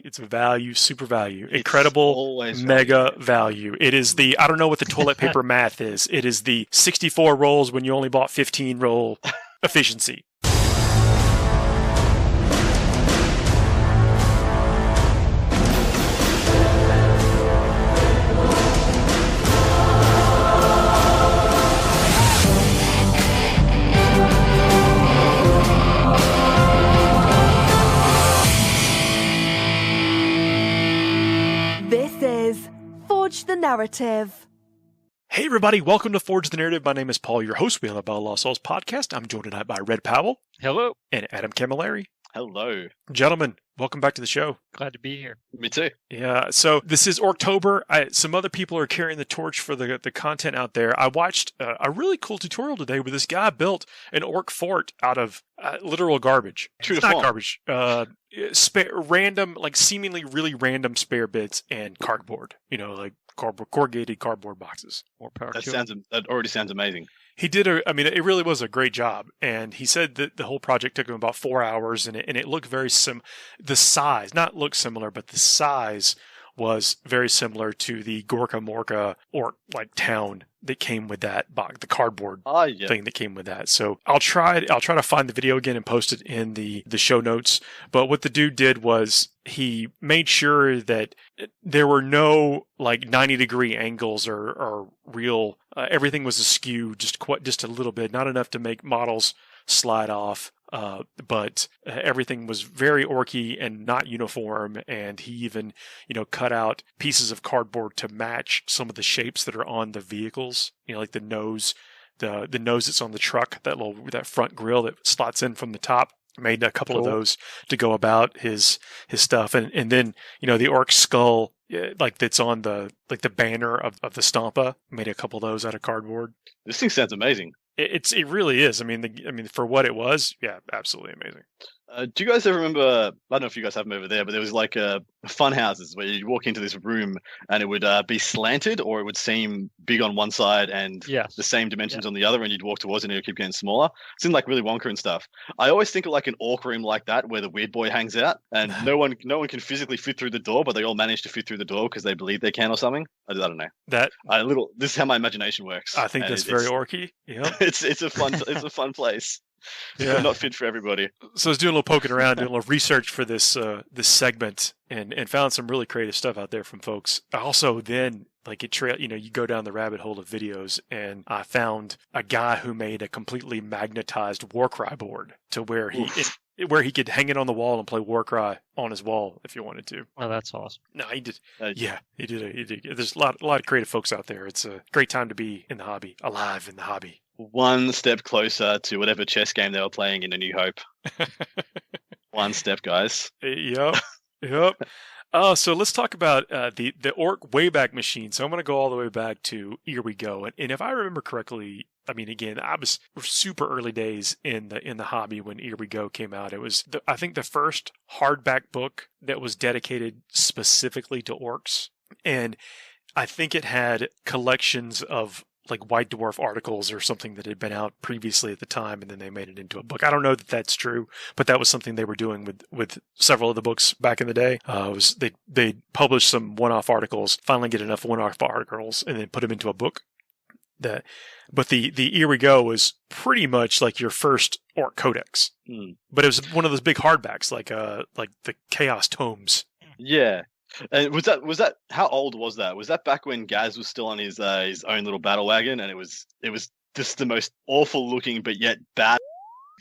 It's a value, super value, incredible, mega value. It is the, I don't know what the toilet paper math is. It is the 64 rolls when you only bought 15 roll efficiency. Forge the Narrative. Hey everybody, welcome to Forge the Narrative. My name is Paul, your host. We have a Battle Lost Souls podcast. I'm joined tonight by Red Powell. Hello. And Adam Camilleri. Hello. Gentlemen, welcome back to the show. Glad to be here. Me too. Yeah, so this is Orktober. Some other people are carrying the torch for the content out there. I watched a really cool tutorial today where this guy built an orc fort out of literal garbage. True It's not garbage. Random, like seemingly really random spare bits and cardboard. You know, like corrugated cardboard boxes. More power to him. That already sounds amazing. He did it really was a great job. And he said that the whole project took him about 4 hours and it looked very the size, not look similar, but the size was very similar to the Gorka Morka orc like town that came with that box, the cardboard thing that came with that. So I'll try to find the video again and post it in the show notes. But what the dude did was he made sure that there were no like 90-degree angles or real. Everything was askew, just a little bit, not enough to make models slide off. But everything was very orky and not uniform, and he even, cut out pieces of cardboard to match some of the shapes that are on the vehicles. Like the nose that's on the truck, that front grille that slots in from the top. Made a couple of those to go about his stuff, and then the orc skull like that's on the banner of the Stompa. Made a couple of those out of cardboard. This thing sounds amazing. It really is. I mean, for what it was, yeah, absolutely amazing. Do you guys ever remember? I don't know if you guys have them over there, but there was like fun houses where you walk into this room and it would be slanted, or it would seem big on one side and the same dimensions on the other, and you'd walk towards it and it would keep getting smaller. It seemed like really Wonka and stuff. I always think of like an orc room like that where the weird boy hangs out, and no one can physically fit through the door, but they all manage to fit through the door because they believe they can or something. I don't know. This is how my imagination works. I think that's very orky. Yeah, it's a fun place. Yeah, not fit for everybody. So I was doing a little poking around, doing a little research for this segment, and found some really creative stuff out there from folks. I also then you go down the rabbit hole of videos, and I found a guy who made a completely magnetized Warcry board to where he could hang it on the wall and play Warcry on his wall if you wanted to. Oh, that's awesome. No, he did. He did. There's a lot of creative folks out there. It's a great time to be in the hobby, alive in the hobby. One step closer to whatever chess game they were playing in A New Hope. One step, guys. Yep. So let's talk about the Orc Wayback Machine. So I'm going to go all the way back to Here We Go. And if I remember correctly, again, I was super early days in the hobby when Here We Go came out. It was, I think, the first hardback book that was dedicated specifically to orcs. And I think it had collections of like White Dwarf articles or something that had been out previously at the time, and then they made it into a book. I don't know that that's true, but that was something they were doing with several of the books back in the day. They published some one-off articles, finally get enough one-off articles, and then put them into a book. But the Here We Go was pretty much like your first Orc codex, but it was one of those big hardbacks, like the Chaos Tomes. Yeah. And was that how old was that? Was that back when Ghaz was still on his own little battle wagon, and it was just the most awful looking but yet bad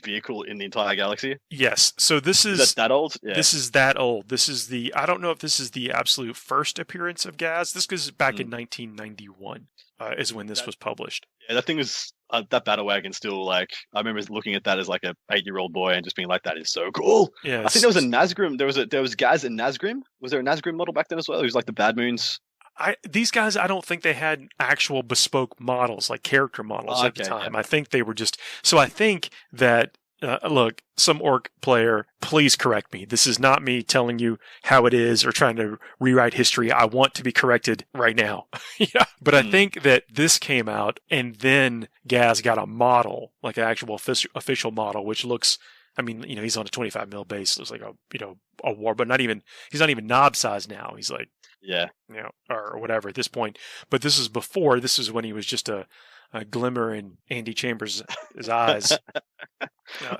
vehicle in the entire galaxy? Yes. So this is that old? Yeah. This is that old. This is I don't know if this is the absolute first appearance of Ghaz. This goes back in 1991 is when this was published. Yeah, that thing was that battle wagon still, like, I remember looking at that as like a 8-year-old boy and just being like, that is so cool. Yeah, I think there was a Nazgrim. There was Ghaz and Nazgrim. Was there a Nazgrim model back then as well? It was like the Bad Moons. These guys, I don't think they had actual bespoke models, like character models at the time. Yeah. I think they were just. So I think that. Look, some orc player, please correct me. This is not me telling you how it is or trying to rewrite history. I want to be corrected right now. Yeah. But I think that this came out and then Ghaz got a model, like an actual official model, which looks I mean, he's on a 25 mil base. Looks like a war, but he's not even knob size now. He's like, or whatever at this point. But this is when he was just a glimmer in Andy Chambers' eyes.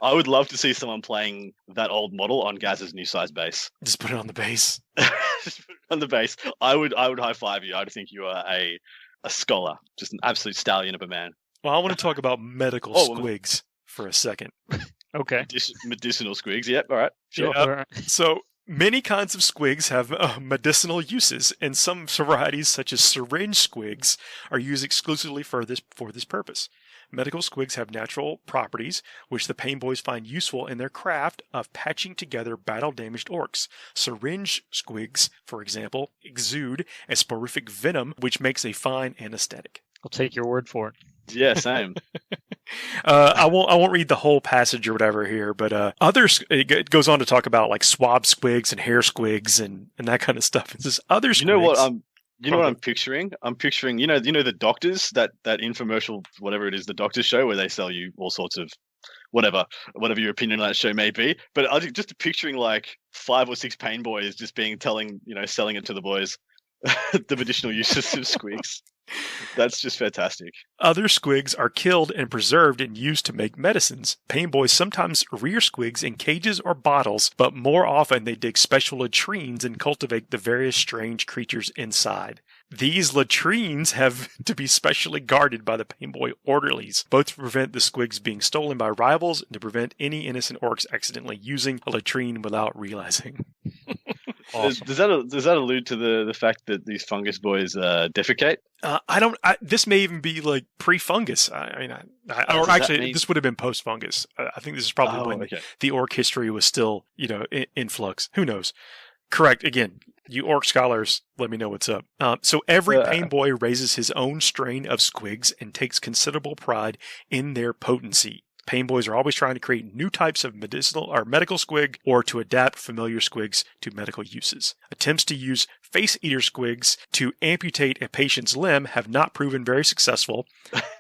I would love to see someone playing that old model on Ghaz's new size base. Just put it on the base. Just put it on the base. I would high five you. I think you are a scholar, just an absolute stallion of a man. Well, I want to talk about medical squigs for a second. Okay. Medicinal squigs. Yep. All right. Sure. All right. So many kinds of squigs have medicinal uses, and some varieties, such as syringe squigs, are used exclusively for this purpose. Medical squigs have natural properties, which the Pain Boys find useful in their craft of patching together battle-damaged orcs. Syringe squigs, for example, exude a sporific venom, which makes a fine anesthetic. I'll take your word for it. Yeah, same. I won't read the whole passage or whatever here, but it goes on to talk about like swab squigs and hair squigs and that kind of stuff. It's just other squigs. You know what I'm picturing? I'm picturing, the doctors, that infomercial, whatever it is, the doctors show where they sell you all sorts of whatever your opinion on that show may be. But I was just picturing like 5 or 6 Pain Boys just selling it to the boys, the medicinal uses of squigs. That's just fantastic. Other squigs are killed and preserved and used to make medicines. Pain Boys sometimes rear squigs in cages or bottles, but more often they dig special latrines and cultivate the various strange creatures inside. These latrines have to be specially guarded by the Pain Boy orderlies, both to prevent the squigs being stolen by rivals and to prevent any innocent orcs accidentally using a latrine without realizing. Awesome. Does that allude to the fact that these fungus boys defecate? This may even be like pre-fungus. This would have been post-fungus. I think this is probably when the orc history was still, in flux. Who knows? Correct. Again, you orc scholars, let me know what's up. So every Pain Boy raises his own strain of squigs and takes considerable pride in their potency. Pain Boys are always trying to create new types of medicinal or medical squig or to adapt familiar squigs to medical uses. Attempts to use face eater squigs to amputate a patient's limb have not proven very successful,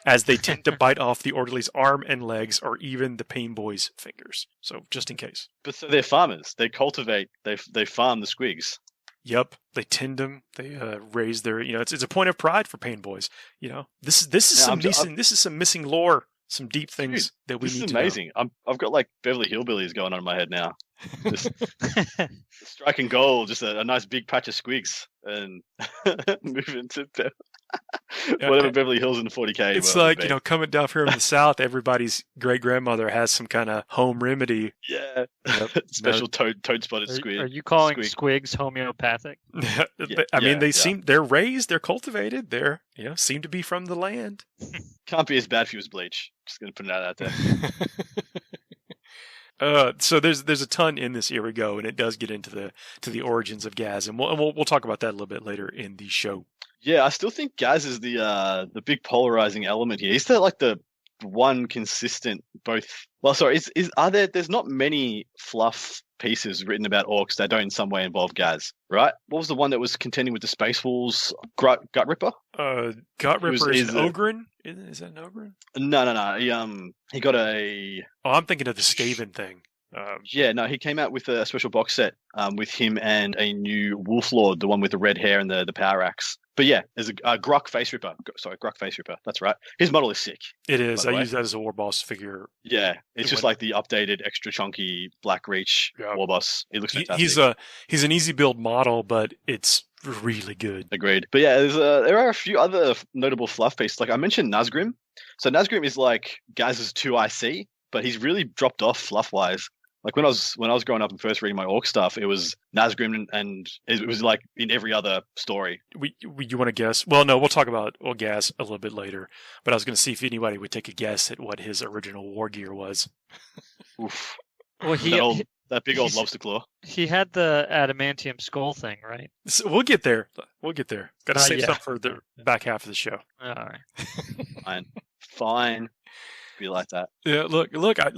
as they tend to bite off the orderly's arm and legs or even the Pain Boy's fingers. So just in case. But so they're farmers. They cultivate, they farm the squigs. Yep, they tend them. They raise their. It's a point of pride for Pain Boys. This is some missing lore. Some deep things that we need to know. This is amazing. I've got like Beverly Hillbillies going on in my head now. Just striking gold, just a nice big patch of squigs, and move into whatever Beverly Hills in the 40k. It's like coming down here in the South, everybody's great grandmother has some kind of home remedy. Yeah, special toad spotted squig. Are you calling squigs homeopathic? They're raised, they're cultivated, they're seem to be from the land. Can't be as bad if you was bleach. Just gonna put it out there. So there's a ton in this. Here we go, and it does get into the origins of Ghaz, and we'll talk about that a little bit later in the show. Yeah, I still think Ghaz is the big polarizing element here. Is there like the one consistent both? Well, sorry, there's not many fluff pieces written about orcs that don't in some way involve Ghaz, right? What was the one that was contending with the Space Wolves? Gut Ripper? Gut Ripper is Ogren. Is that an Ogren? No. He got a. Oh, I'm thinking of the Skaven thing. He came out with a special box set with him and a new Wolf Lord, the one with the red hair and the power axe. But yeah, there's a Grok Face Ripper. Grok Face Ripper. That's right. His model is sick. It is. I use that as a war boss figure. Yeah, it's just like the updated, extra chunky Black Reach war boss. It looks fantastic. He's an easy build model, but it's really good. Agreed. But yeah, there are a few other notable fluff pieces. Like I mentioned Nazgrim. So Nazgrim is like Ghaz's 2IC, but he's really dropped off fluff-wise. Like when I was growing up and first reading my orc stuff, it was Nazgrim and it was like in every other story. You want to guess? Well, no, we'll talk about Ghaz a little bit later. But I was going to see if anybody would take a guess at what his original Wargear was. Oof. Well, that big old lobster claw. He had the adamantium skull thing, right? So we'll get there. Got to save stuff for the back half of the show. All right. Fine. Be like that. Yeah, look, I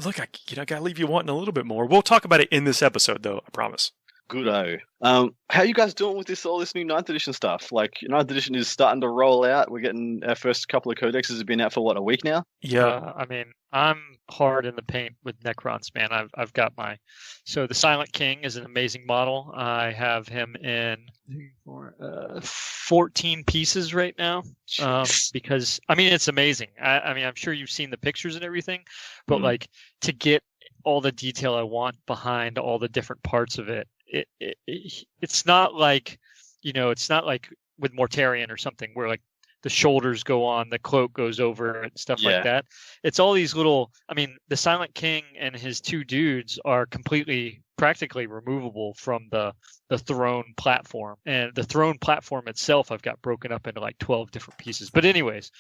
gotta leave you wanting a little bit more. We'll talk about it in this episode, though. I promise. Good-o. How you guys doing with all this new 9th edition stuff? Like, 9th edition is starting to roll out. We're getting our first couple of codexes have been out for, what, a week now? Yeah. I mean, I'm hard in the paint with Necrons, man. I've got so the Silent King is an amazing model. I have him in 14 pieces right now. Because, I mean, it's amazing. I mean, I'm sure you've seen the pictures and everything, but like to get all the detail I want behind all the different parts of it, it's not like, it's not like with Mortarion or something where like the shoulders go on, the cloak goes over and stuff like that. It's all these little, I mean, the Silent King and his 2 dudes are practically removable from the throne platform. And the throne platform itself, I've got broken up into like 12 different pieces. But anyways,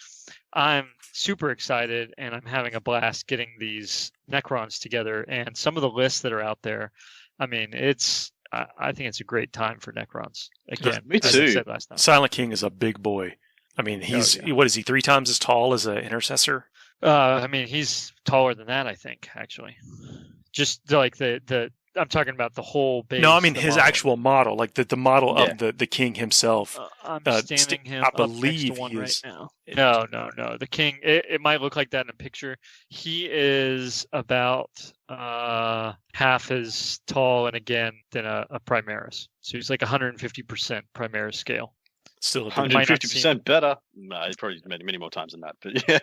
I'm super excited and I'm having a blast getting these Necrons together. And some of the lists that are out there, I mean, I think it's a great time for Necrons. Again, me too. As I said last time. Silent King is a big boy. I mean, what is he, 3 times as tall as an intercessor? I mean, he's taller than that, I think, actually. Just like I'm talking about the whole base. No, I mean his actual model, like the model of the king himself. I'm standing him I up believe next to one he right is. now. No. The king, it might look like that in a picture. He is about half as tall and again than a Primaris. So he's like 150% Primaris scale. Still 150% better. No, he's probably many more times than that. But yeah,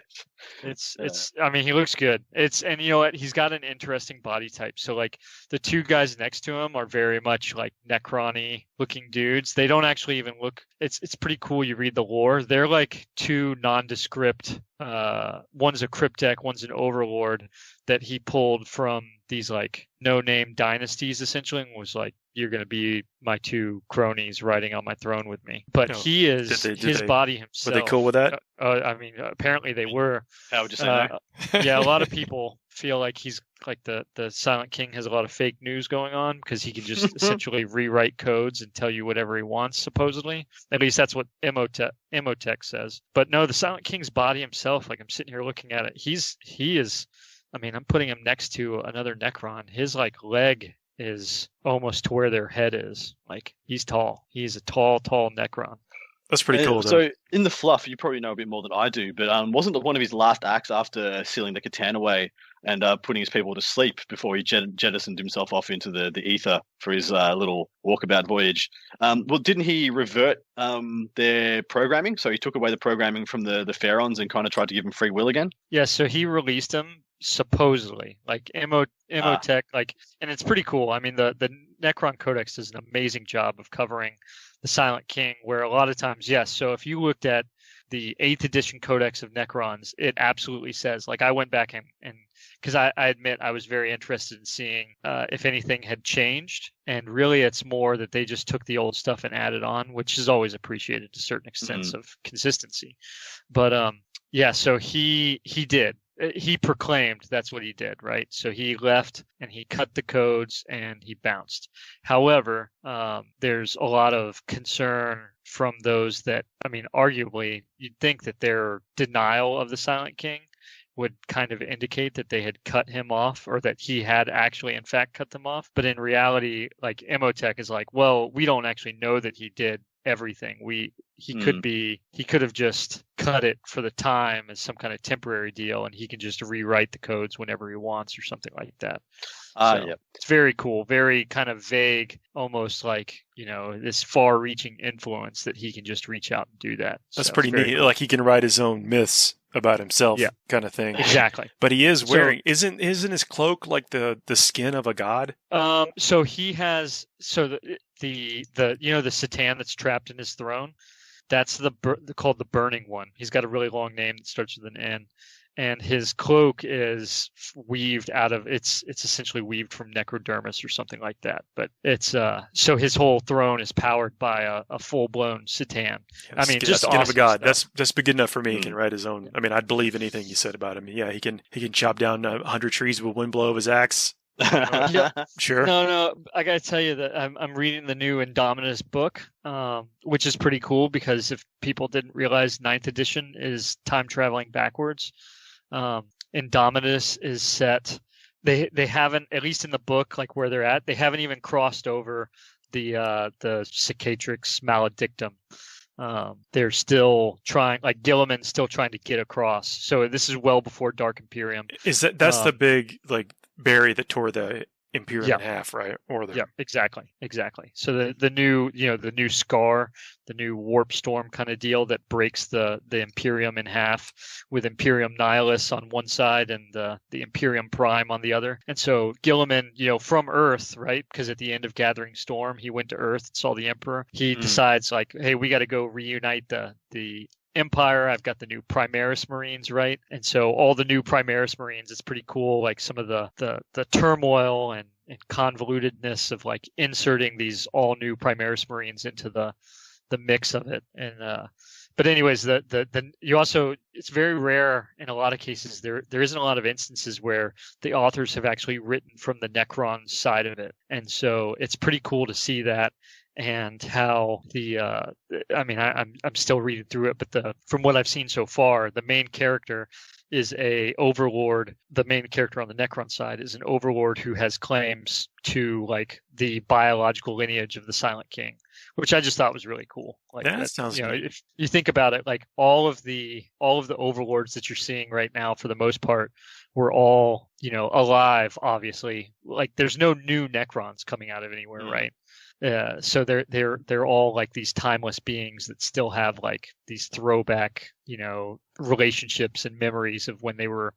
it's. I mean, he looks good. And you know what? He's got an interesting body type. So like the 2 guys next to him are very much like Necron-y looking dudes. They don't actually even look. It's pretty cool. You read the lore. They're like 2 nondescript. One's a cryptek, one's an overlord that he pulled from these like no-name dynasties essentially, and was like, you're going to be my 2 cronies riding on my throne with me. But he is his body himself. Were they cool with that? I mean, apparently they were. How would you say no? Yeah, a lot of people feel like he's like the Silent King has a lot of fake news going on because he can just essentially rewrite codes and tell you whatever he wants, supposedly. At least that's what Emotech says. But no, the Silent King's body himself, like I'm sitting here looking at it, he is, I mean, I'm putting him next to another Necron. His like leg is almost to where their head is. Like he's tall. He's a tall Necron. That's pretty cool, though. So in the fluff, you probably know a bit more than I do, but wasn't one of his last acts after sealing the Catan away and putting his people to sleep before he jettisoned himself off into the ether for his little walkabout voyage? Well, didn't he revert their programming? So he took away the programming from the Pharaons and kind of tried to give them free will again? Yeah, so he released them supposedly, like Emotech, like, and it's pretty cool. I mean, the Necron Codex does an amazing job of covering the Silent King, where a lot of times, yes. So if you looked at the 8th edition Codex of Necrons, it absolutely says, like, I went back and because I admit I was very interested in seeing if anything had changed, and really it's more that they just took the old stuff and added on, which is always appreciated to certain extents of consistency. But yeah, so he did. He proclaimed that's what he did, right? So he left and he cut the codes and he bounced. However, there's a lot of concern from those that, I mean, arguably, you'd think that their denial of the Silent King would kind of indicate that they had cut him off or that he had actually, in fact, cut them off. But in reality, like Emotech is like, well, we don't actually know that he did everything. He could have just cut it for the time as some kind of temporary deal, and he can just rewrite the codes whenever he wants or something like that. Yeah. It's very cool, very kind of vague, almost like, this far-reaching influence that he can just reach out and do that. That's pretty neat. Cool. Like he can write his own myths about himself, kind of thing. Exactly. But he is wearing isn't his cloak like the skin of a god? So he has the Satan that's trapped in his throne. That's called the Burning One. He's got a really long name that starts with an N, and his cloak is weaved out of it's essentially weaved from necrodermis or something like that. But it's so his whole throne is powered by a full blown Satan. I mean, just skin awesome of a god. stuff. That's big enough for me. He can write his own. I mean, I'd believe anything you said about him. Yeah, he can chop down 100 trees with one blow of his axe. Sure. No, I gotta tell you that I'm reading the new Indominus book, which is pretty cool because if people didn't realize, 9th edition is time traveling backwards. Indominus is set they haven't, at least in the book, like where they're at, they haven't even crossed over the Cicatrix Maledictum. They're still trying, like Gilliman's still trying to get across. So this is well before Dark Imperium. That's the big like berry that tore the Imperium in half, right? Or the exactly. So the new scar, the new warp storm kind of deal that breaks the Imperium in half, with Imperium Nihilus on one side and the Imperium Prime on the other. And so Gilliman, from Earth, right? Because at the end of Gathering Storm, he went to Earth and saw the Emperor. He decides like, hey, we got to go reunite the Empire. I've got the new Primaris Marines, right? And so all the new Primaris Marines, it's pretty cool, like some of the turmoil and convolutedness of like inserting these all new Primaris Marines into the mix of it. And but anyways, you also, it's very rare in a lot of cases, there isn't a lot of instances where the authors have actually written from the Necron side of it. And so it's pretty cool to see that. And how I'm still reading through it, but from what I've seen so far, the main character is a overlord. The main character on the Necron side is an overlord who has claims to like the biological lineage of the Silent King, which I just thought was really cool. Like that sounds good. If you think about it, like all of the overlords that you're seeing right now, for the most part, were all alive. Obviously, like there's no new Necrons coming out of anywhere, right? So they're all like these timeless beings that still have like these throwback, relationships and memories of when they were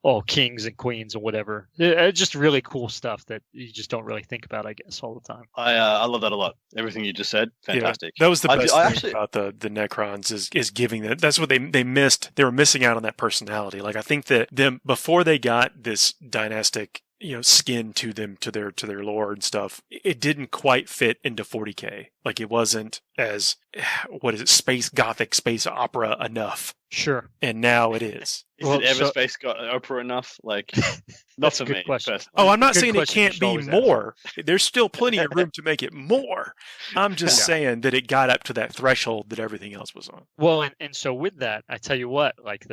all kings and queens or whatever. Just really cool stuff that you just don't really think about, I guess, all the time. I love that a lot. Everything you just said, fantastic. Yeah, that was the best thing about the Necrons is giving that. That's what they missed. They were missing out on that personality. Like I think that them before they got this dynastic skin to them, to their lore and stuff, it didn't quite fit into 40k. Like it wasn't as, space gothic, space opera enough. Sure. And now it is. Is it ever space opera enough? Like, not for me. Question. Oh, I'm not saying it can't be more. There's still plenty of room to make it more. I'm just saying that it got up to that threshold that everything else was on. Well, and so with that, I tell you what, like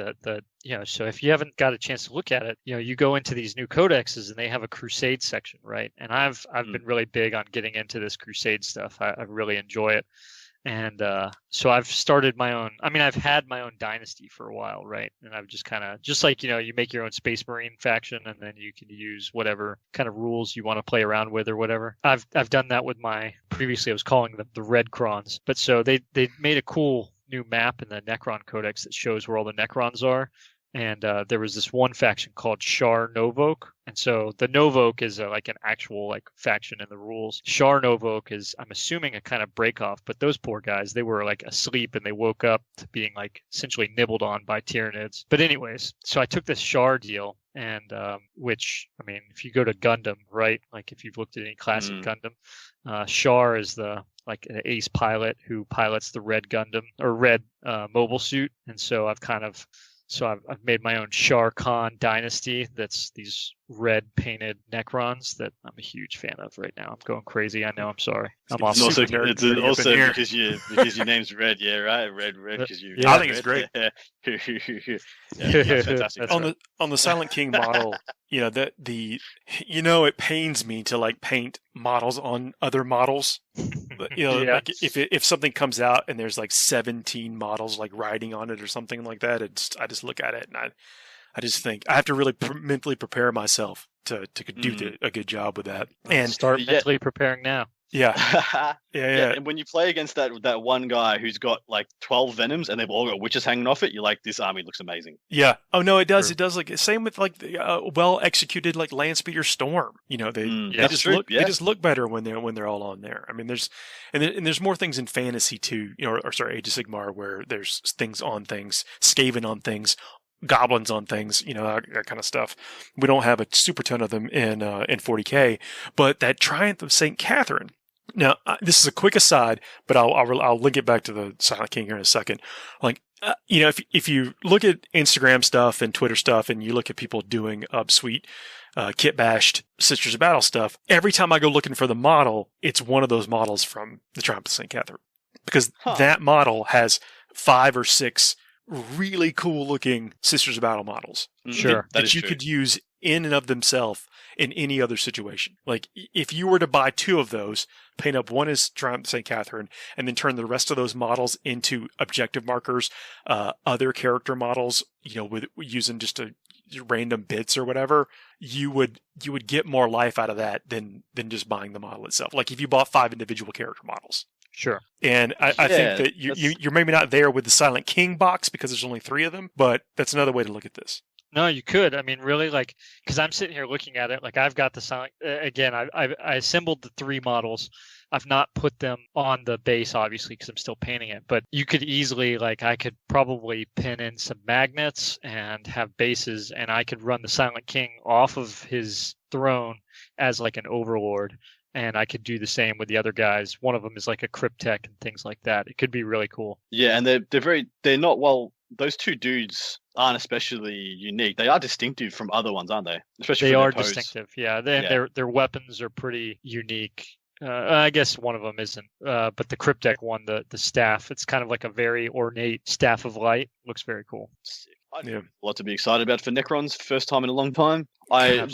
so if you haven't got a chance to look at it, you go into these new codexes and they have a crusade section, right? And I've been really big on getting into this crusade stuff. I really enjoy it. And so I've started my own, I've had my own dynasty for a while, right? And I've just kind of, just like, you make your own Space Marine faction and then you can use whatever kind of rules you want to play around with or whatever. I've done that with previously I was calling them the Red Crons. But so they made a cool new map in the Necron Codex that shows where all the Necrons are. And there was this one faction called Shar Novok. And so the Novok is like an actual like faction in the rules. Shar Novok is, I'm assuming, a kind of break off. But those poor guys, they were like asleep and they woke up to being like essentially nibbled on by Tyranids. But anyways, so I took this Shar deal. And which, if you go to Gundam, right? Like if you've looked at any classic Gundam, Shar is the like an ace pilot who pilots the red Gundam or red mobile suit. And so I've made my own Shar Khan dynasty. That's these red painted Necrons that I'm a huge fan of right now. I'm going crazy. I know. I'm sorry. I'm off. It's also because your name's Red. Yeah, right. Red. Because you. Yeah, I think it's great. That's fantastic. On the Silent King model, it pains me to like paint models on other models. Like if something comes out and there's like 17 models like riding on it or something like that, I just look at it and I just think I have to really mentally prepare myself to do a good job with that. And start mentally preparing now. Yeah. And when you play against that one guy who's got like 12 venoms and they've all got witches hanging off it, you're like, this army looks amazing. Yeah. Oh no, it does. Sure. It does. Like same with like the well executed like Landspeeder Storm. They just look better when they're all on there. There's more things in fantasy too. Age of Sigmar where there's things on things, Skaven on things, goblins on things, that kind of stuff. We don't have a super ton of them in 40k, but that Triumph of St. Catherine. Now, this is a quick aside, but I'll link it back to the Silent King here in a second. Like, if you look at Instagram stuff and Twitter stuff, and you look at people doing sweet kit bashed Sisters of Battle stuff, every time I go looking for the model, it's one of those models from the Triumph of St. Catherine, because that model has 5 or 6 really cool looking Sisters of Battle models. Sure. That you could use in and of themselves in any other situation. Like, if you were to buy 2 of those, paint up one as Triumph St. Catherine, and then turn the rest of those models into objective markers, other character models, with using just random bits or whatever, you would get more life out of that than just buying the model itself. Like if you bought 5 individual character models. Sure. And I think that you're maybe not there with the Silent King box because there's only 3 of them, but that's another way to look at this. No, you could. I mean, really, like, because I'm sitting here looking at it, like I've got the Silent. Again, I assembled the 3 models. I've not put them on the base, obviously, because I'm still painting it. But you could easily, like, I could probably pin in some magnets and have bases, and I could run the Silent King off of his throne as like an overlord. And I could do the same with the other guys. One of them is like a cryptek and things like that. It could be really cool. Yeah, and they're not, well, those 2 dudes aren't especially unique. They are distinctive from other ones, aren't they? Especially they for are their pose. Distinctive. Yeah, their weapons are pretty unique. I guess one of them isn't, but the cryptek one, the staff, it's kind of like a very ornate staff of light. Looks very cool. I have a lot to be excited about for Necrons. First time in a long time. I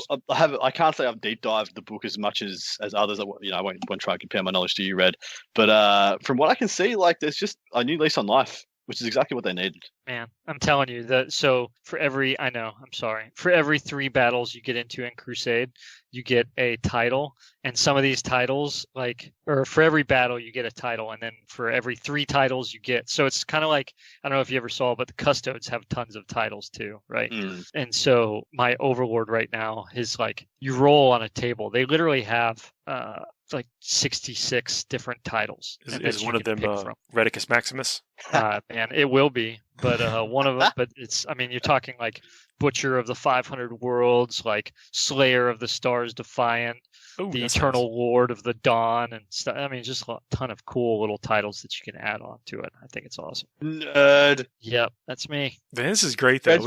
can't say I've deep dived the book as much as others. I won't try and compare my knowledge to you, Red. But from what I can see, like there's just a new lease on life, which is exactly what they needed. Man, I'm telling you that. So for every 3 battles you get into in Crusade, you get a title, and some of these titles, or for every battle you get a title, and then for every 3 titles you get. So it's kind of like, I don't know if you ever saw, but the Custodes have tons of titles too, right? And so my Overlord right now is like, you roll on a table. They literally have like 66 different titles. Is one of them Redicus Maximus? Man, it will be, but one of them. But it's, I mean, you're talking like Butcher of the 500 Worlds, like Slayer of the Stars Defiant, the Eternal Lord of the Dawn, and stuff. I mean, just a ton of cool little titles that you can add on to it. I think it's awesome. Nerd. Yep, that's me. Man, this is great though.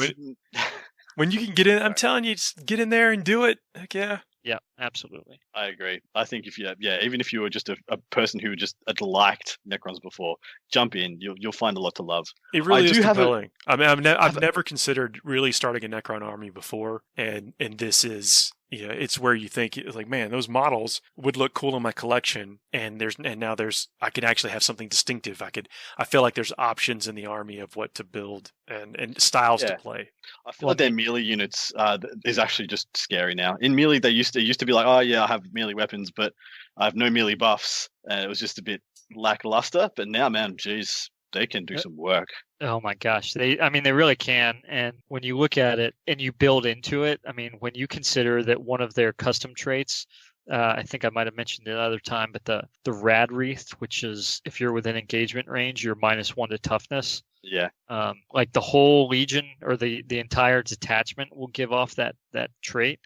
When you can get in, I'm telling you, just get in there and do it. Heck yeah. Yeah, absolutely. I agree. I think even if you were just a person who just had liked Necrons before, jump in. You'll find a lot to love. It really is compelling. I mean, I've never considered really starting a Necron army before, and this is. It's where you think like, man, those models would look cool in my collection, and now I can actually have something distinctive. I feel like there's options in the army of what to build and styles to play. I feel like their melee units is actually just scary now. In melee, it used to be like, oh yeah, I have melee weapons, but I have no melee buffs, and it was just a bit lackluster. But now, man, geez, they can do some work. Oh my gosh. They really can. And when you look at it and you build into it, I mean, when you consider that one of their custom traits, I think I might have mentioned it another time, but the Rad Wreath, which is if you're within engagement range, you're -1 to toughness. Yeah. Like the whole Legion or the entire detachment will give off that trait.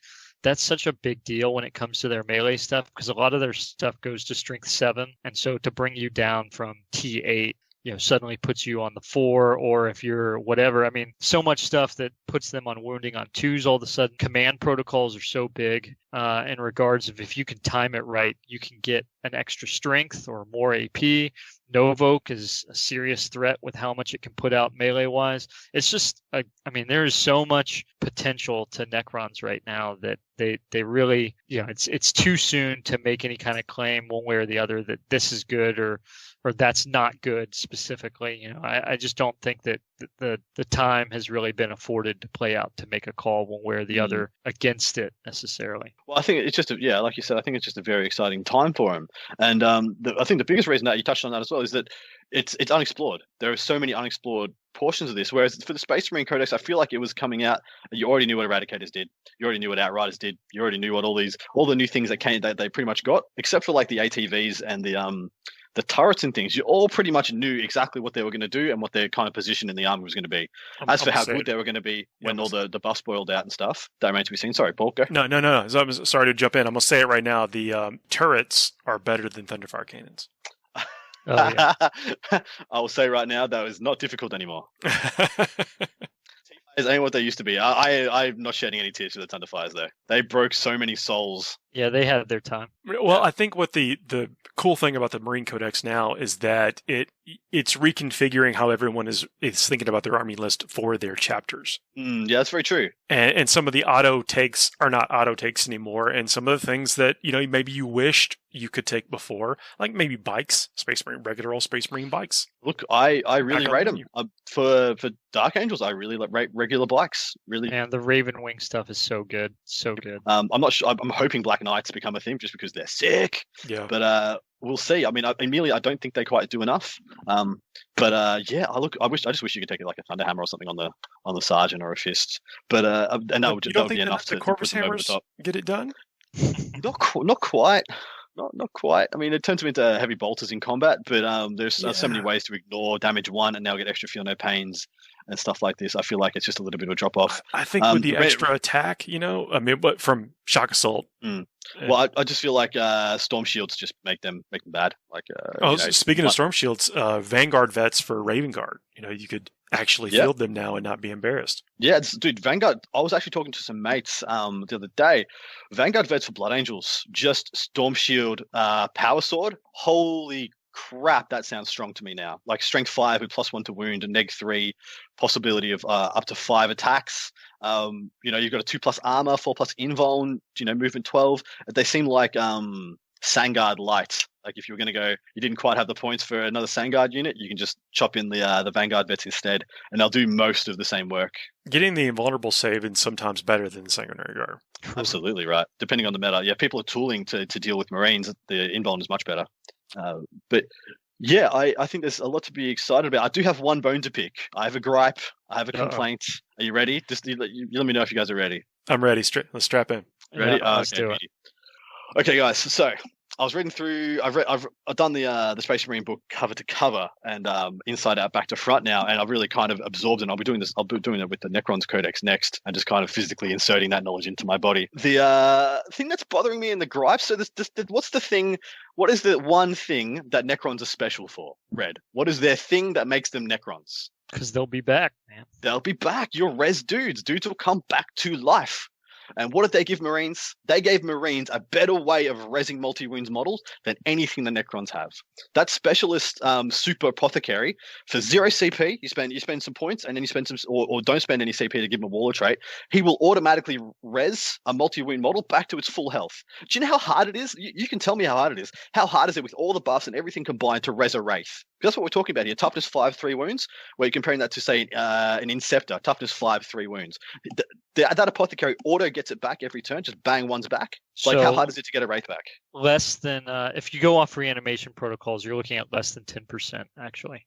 That's such a big deal when it comes to their melee stuff, because a lot of their stuff goes to strength 7. And so to bring you down from T8, suddenly puts you on the 4, or if you're whatever. I mean, so much stuff that puts them on wounding on 2s all of a sudden. Command protocols are so big in regards of if you can time it right, you can get an extra strength or more AP. Novoke is a serious threat with how much it can put out melee-wise. It's just, there is so much potential to Necrons right now that they really, it's too soon to make any kind of claim one way or the other that this is good or that's not good specifically. I just don't think that the time has really been afforded to play out to make a call one way or the other against it necessarily. Well, I think it's just like you said, I think it's just a very exciting time for him. And I think the biggest reason that you touched on that as well is that it's unexplored. There are so many unexplored portions of this, whereas for the Space Marine Codex, I feel like it was coming out. You already knew what Eradicators did. You already knew what Outriders did. You already knew what all the new things that came that they pretty much got, except for like the ATVs and the turrets and things. You all pretty much knew exactly what they were going to do and what their kind of position in the army was going to be. As for how good they were going to be when all the buffs boiled out and stuff, that remains to be seen. Sorry, Paul, go. No. I'm sorry to jump in. I'm going to say it right now. The turrets are better than Thunderfire cannons. Oh, yeah. I will say right now, that is not difficult anymore. It ain't what they used to be. I'm not shedding any tears for the Thunderfires, though. They broke so many souls Yeah, they had their time. Well, I think what the cool thing about the Marine Codex now is that it's reconfiguring how everyone is thinking about their army list for their chapters. Yeah, that's very true. And some of the auto takes are not auto takes anymore, and some of the things that maybe you wished you could take before, like maybe bikes, Space Marine regular old Space Marine bikes. Look, I really rate them for Dark Angels. I really rate regular bikes. Really, and the Raven Wing stuff is so good, so good. I'm not sure. I'm hoping Black Knights become a thing just because they're sick. Yeah, but we'll see. I mean, immediately, I don't think they quite do enough. But I just wish you could take it like a Thunderhammer or something on the Sergeant or a Fist. But and that would be enough the to Corpus put them over the Hammers top. get it done. Not quite. Not quite. I mean, it turns them into heavy bolters in combat, but there's so many ways to ignore damage 1 and now get extra feel no pains and stuff like this. I feel like it's just a little bit of a drop off. I think with the extra attack, but from Shock Assault. Well, I just feel like Storm Shields just make them bad. Like, speaking of Storm Shields, Vanguard vets for Raven Guard. You could actually field them now and not be embarrassed. Yeah, dude, Vanguard. I was actually talking to some mates the other day. Vanguard vets for Blood Angels, just Storm Shield, Power Sword. Holy crap, that sounds strong to me now. Like strength 5 with +1 to wound and neg3, possibility of up to 5 attacks. You've got a 2+ armor, 4+ invuln, movement 12. They seem like Sangard light. Like if you were going to go, you didn't quite have the points for another Sangard unit, you can just chop in the Vanguard vets instead, and they'll do most of the same work. Getting the invulnerable save is sometimes better than the Sanguinary Guard. Absolutely right. Depending on the meta. Yeah, people are tooling to deal with Marines. The invuln is much better. But yeah, I think there's a lot to be excited about. I do have one bone to pick. I have a gripe. I have a complaint. Are you ready? Just you let me know if you guys are ready. I'm ready. Let's strap in. Ready? Yeah, let's do it. Okay, guys. So I was reading through. I've done the Space Marine book cover to cover and inside out, back to front now, and I've really kind of absorbed it. I'll be doing it with the Necrons Codex next, and just kind of physically inserting that knowledge into my body. The thing that's bothering me in the gripes. So what's the thing? What is the one thing that Necrons are special for? Red. What is their thing that makes them Necrons? Because they'll be back, man. They'll be back. You're res dudes. Dudes will come back to life. And what did they give Marines? They gave Marines a better way of rezzing multi-wounds models than anything the Necrons have. That specialist super apothecary, for 0 CP, you spend some points, and then you spend some, or don't spend any CP to give him a Waller trait, he will automatically res a multi-wound model back to its full health. Do you know how hard it is? You can tell me how hard it is. How hard is it with all the buffs and everything combined to res a Wraith? Because that's what we're talking about here. Toughness 5, 3 wounds, where you're comparing that to, say, an Inceptor. Toughness 5, 3 wounds. That apothecary auto gets it back every turn, just bang one's back. Like, how hard is it to get a Wraith back? Less than, if you go off reanimation protocols, you're looking at less than 10%, actually.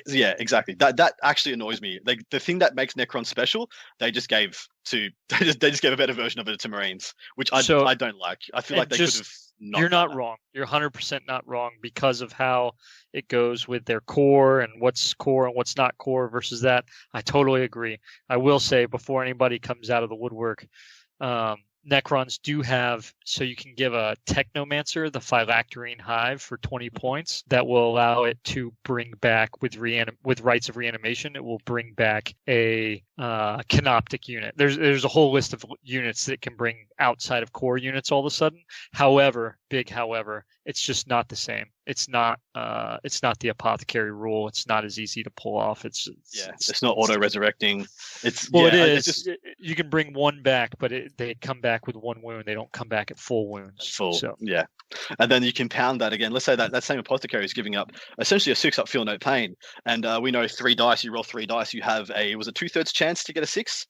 Yeah, exactly. That actually annoys me. The thing that makes Necron special, they just gave a better version of it to Marines, which I don't like. I feel like they could have. You're not wrong. You're 100% not wrong because of how it goes with their core and what's not core versus that. I totally agree. I will say before anybody comes out of the woodwork, Necrons do have, so you can give a Technomancer the Phylacterine Hive for 20 points. That will allow it to bring back, with rites of reanimation, it will bring back a Canoptic unit. There's a whole list of units that can bring outside of core units all of a sudden. However, it's just not the same. It's not the apothecary rule. It's not as easy to pull off. It's not auto resurrecting. It is. You can bring one back, but they come back with 1 wound. They don't come back at full wounds. Yeah. And then you compound that again. Let's say that same apothecary is giving up essentially a 6 up feel no pain, and we know 3 dice. You roll 3 dice. You have a 2/3 chance to get a 6.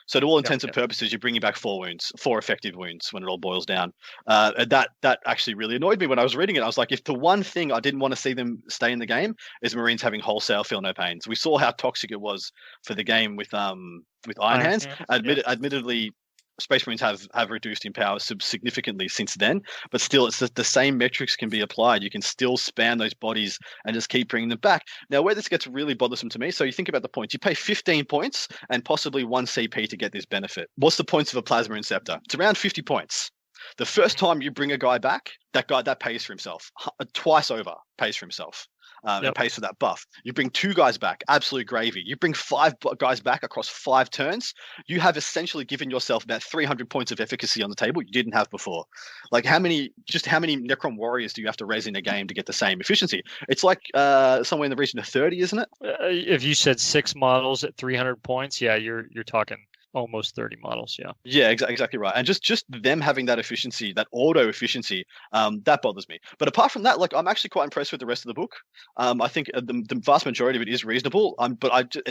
So to all intents and purposes, you're bringing back 4 wounds, 4 effective wounds when it all boils down. That actually really annoyed me when I was reading it. I was like, if the one thing I didn't want to see them stay in the game is Marines having wholesale feel no pains. We saw how toxic it was for the game with Iron Hands. Admittedly, Space Marines have reduced in power significantly since then, but still, it's the same metrics can be applied. You can still span those bodies and just keep bringing them back. Now, where this gets really bothersome to me, so you think about the points. You pay 15 points and possibly 1 CP to get this benefit. What's the points of a Plasma Inceptor? It's around 50 points. The first time you bring a guy back, that pays for himself. Twice over pays for himself. And pays for that buff. You bring 2 guys back, absolute gravy. You bring 5 guys back across 5 turns. You have essentially given yourself about 300 points of efficacy on the table you didn't have before. Like how many Necron warriors do you have to raise in a game to get the same efficiency? It's like somewhere in the region of 30, isn't it? If you said 6 models at 300 points, yeah, you're talking almost 30 models. Yeah, exactly right. And just them having that efficiency, that auto efficiency, that bothers me. But apart from that, like I'm actually quite impressed with the rest of the book. I think the vast majority of it is reasonable. But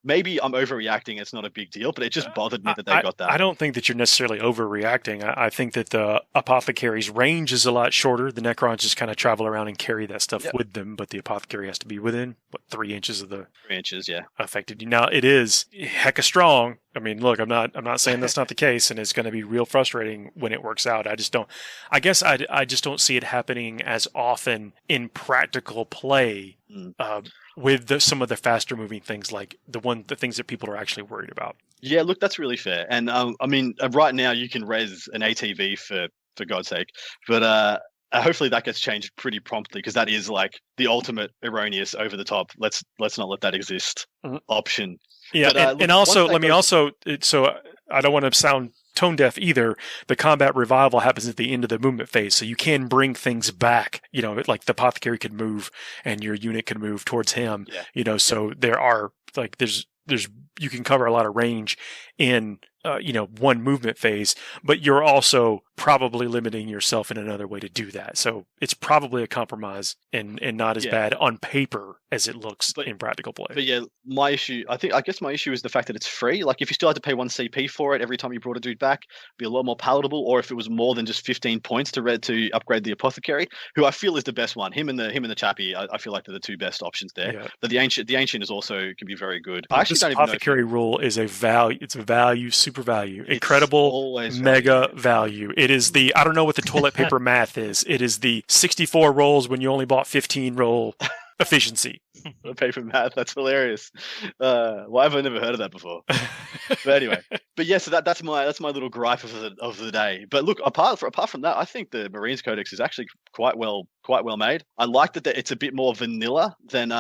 maybe I'm overreacting. It's not a big deal, but it just bothered me that they got that. I don't think that you're necessarily overreacting. I think that the apothecary's range is a lot shorter. The Necrons just kind of travel around and carry that stuff with them, but the apothecary has to be within 3 inches of the 3 inches, affected. Now it is hecka strong. I mean, look, I'm not saying that's not the case, and it's going to be real frustrating when it works out. I just don't see it happening as often in practical play. With some of the faster moving things, like the things that people are actually worried about. Yeah, look, that's really fair. And I mean, right now you can res an ATV for God's sake, but hopefully that gets changed pretty promptly because that is like the ultimate erroneous over the top. Let's not let that exist option. Yeah, but, and also so I don't want to sound tone deaf either. The combat revival happens at the end of the movement phase, so you can bring things back. You know, like the apothecary could move and your unit can move towards him. Yeah. You know, so there are like there's you can cover a lot of range in one movement phase, but you're also probably limiting yourself in another way to do that. So it's probably a compromise and not as bad on paper as it looks in practical play. But yeah, I guess my issue is the fact that it's free. Like if you still had to pay 1 CP for it every time you brought a dude back, it'd be a lot more palatable. Or if it was more than just 15 points to upgrade the apothecary, who I feel is the best one. Him and the chappie, I feel like they're the 2 best options there. Yeah. But the ancient is also can be very good. I actually don't even know. Apothecary rule is a value. It's a value, super value, incredible, mega value. It is I don't know what the toilet paper math is. It is the 64 rolls when you only bought 15 roll efficiency. The paper math, that's hilarious. Why have I never heard of that before? But anyway, so that's my little gripe of the day. But look, apart from that, I think the Marines Codex is actually quite well made. I like that it's a bit more vanilla than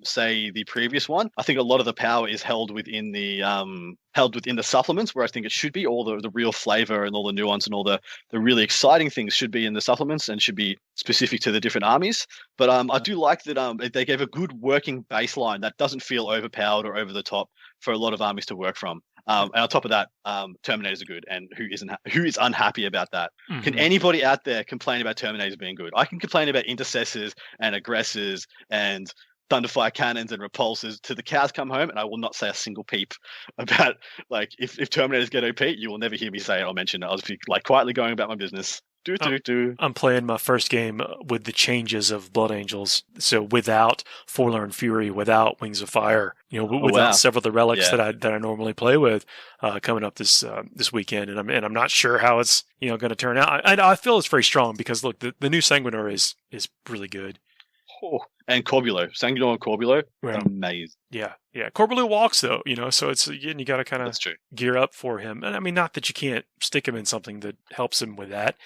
say the previous one. I think a lot of the power is held within the supplements, where I think it should be. All the real flavor and all the nuance and all the really exciting things should be in the supplements and should be specific to the different armies. But I do like that they gave a good working baseline that doesn't feel overpowered or over the top for a lot of armies to work from. And on top of that, Terminators are good, and who is unhappy about that? Mm-hmm. Can anybody out there complain about Terminators being good? I can complain about intercessors and aggressors and Thunderfire cannons and repulsors till the cows come home, and I will not say a single peep about like if Terminators get OP, you will never hear me say it or mention it. I'll just be like quietly going about my business. I'm playing my first game with the changes of Blood Angels, so without Forlorn Fury, without Wings of Fire, without several of the relics that I normally play with, coming up this weekend, and I'm not sure how it's going to turn out. I feel it's very strong because look, the new Sanguinor is really good. Oh, and Corbulo, Sanguinor and Corbulo, amazing. Yeah. Corbulo walks though, so it's again you got to kind of gear up for him, and I mean not that you can't stick him in something that helps him with that.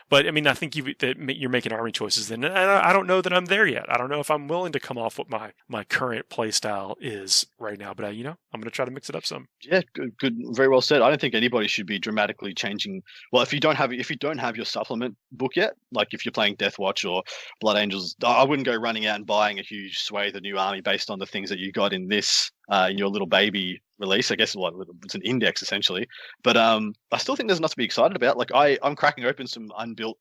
But I mean, I think you're making army choices. Then I don't know that I'm there yet. I don't know if I'm willing to come off what my current play style is right now. But I'm going to try to mix it up some. Yeah, good, very well said. I don't think anybody should be dramatically changing. Well, if you don't have your supplement book yet, like if you're playing Death Watch or Blood Angels, I wouldn't go running out and buying a huge swathe of new army based on the things that you got in this in your little baby release. I guess it's an index essentially, but I still think there's enough to be excited about. Like I'm cracking open some unbuilt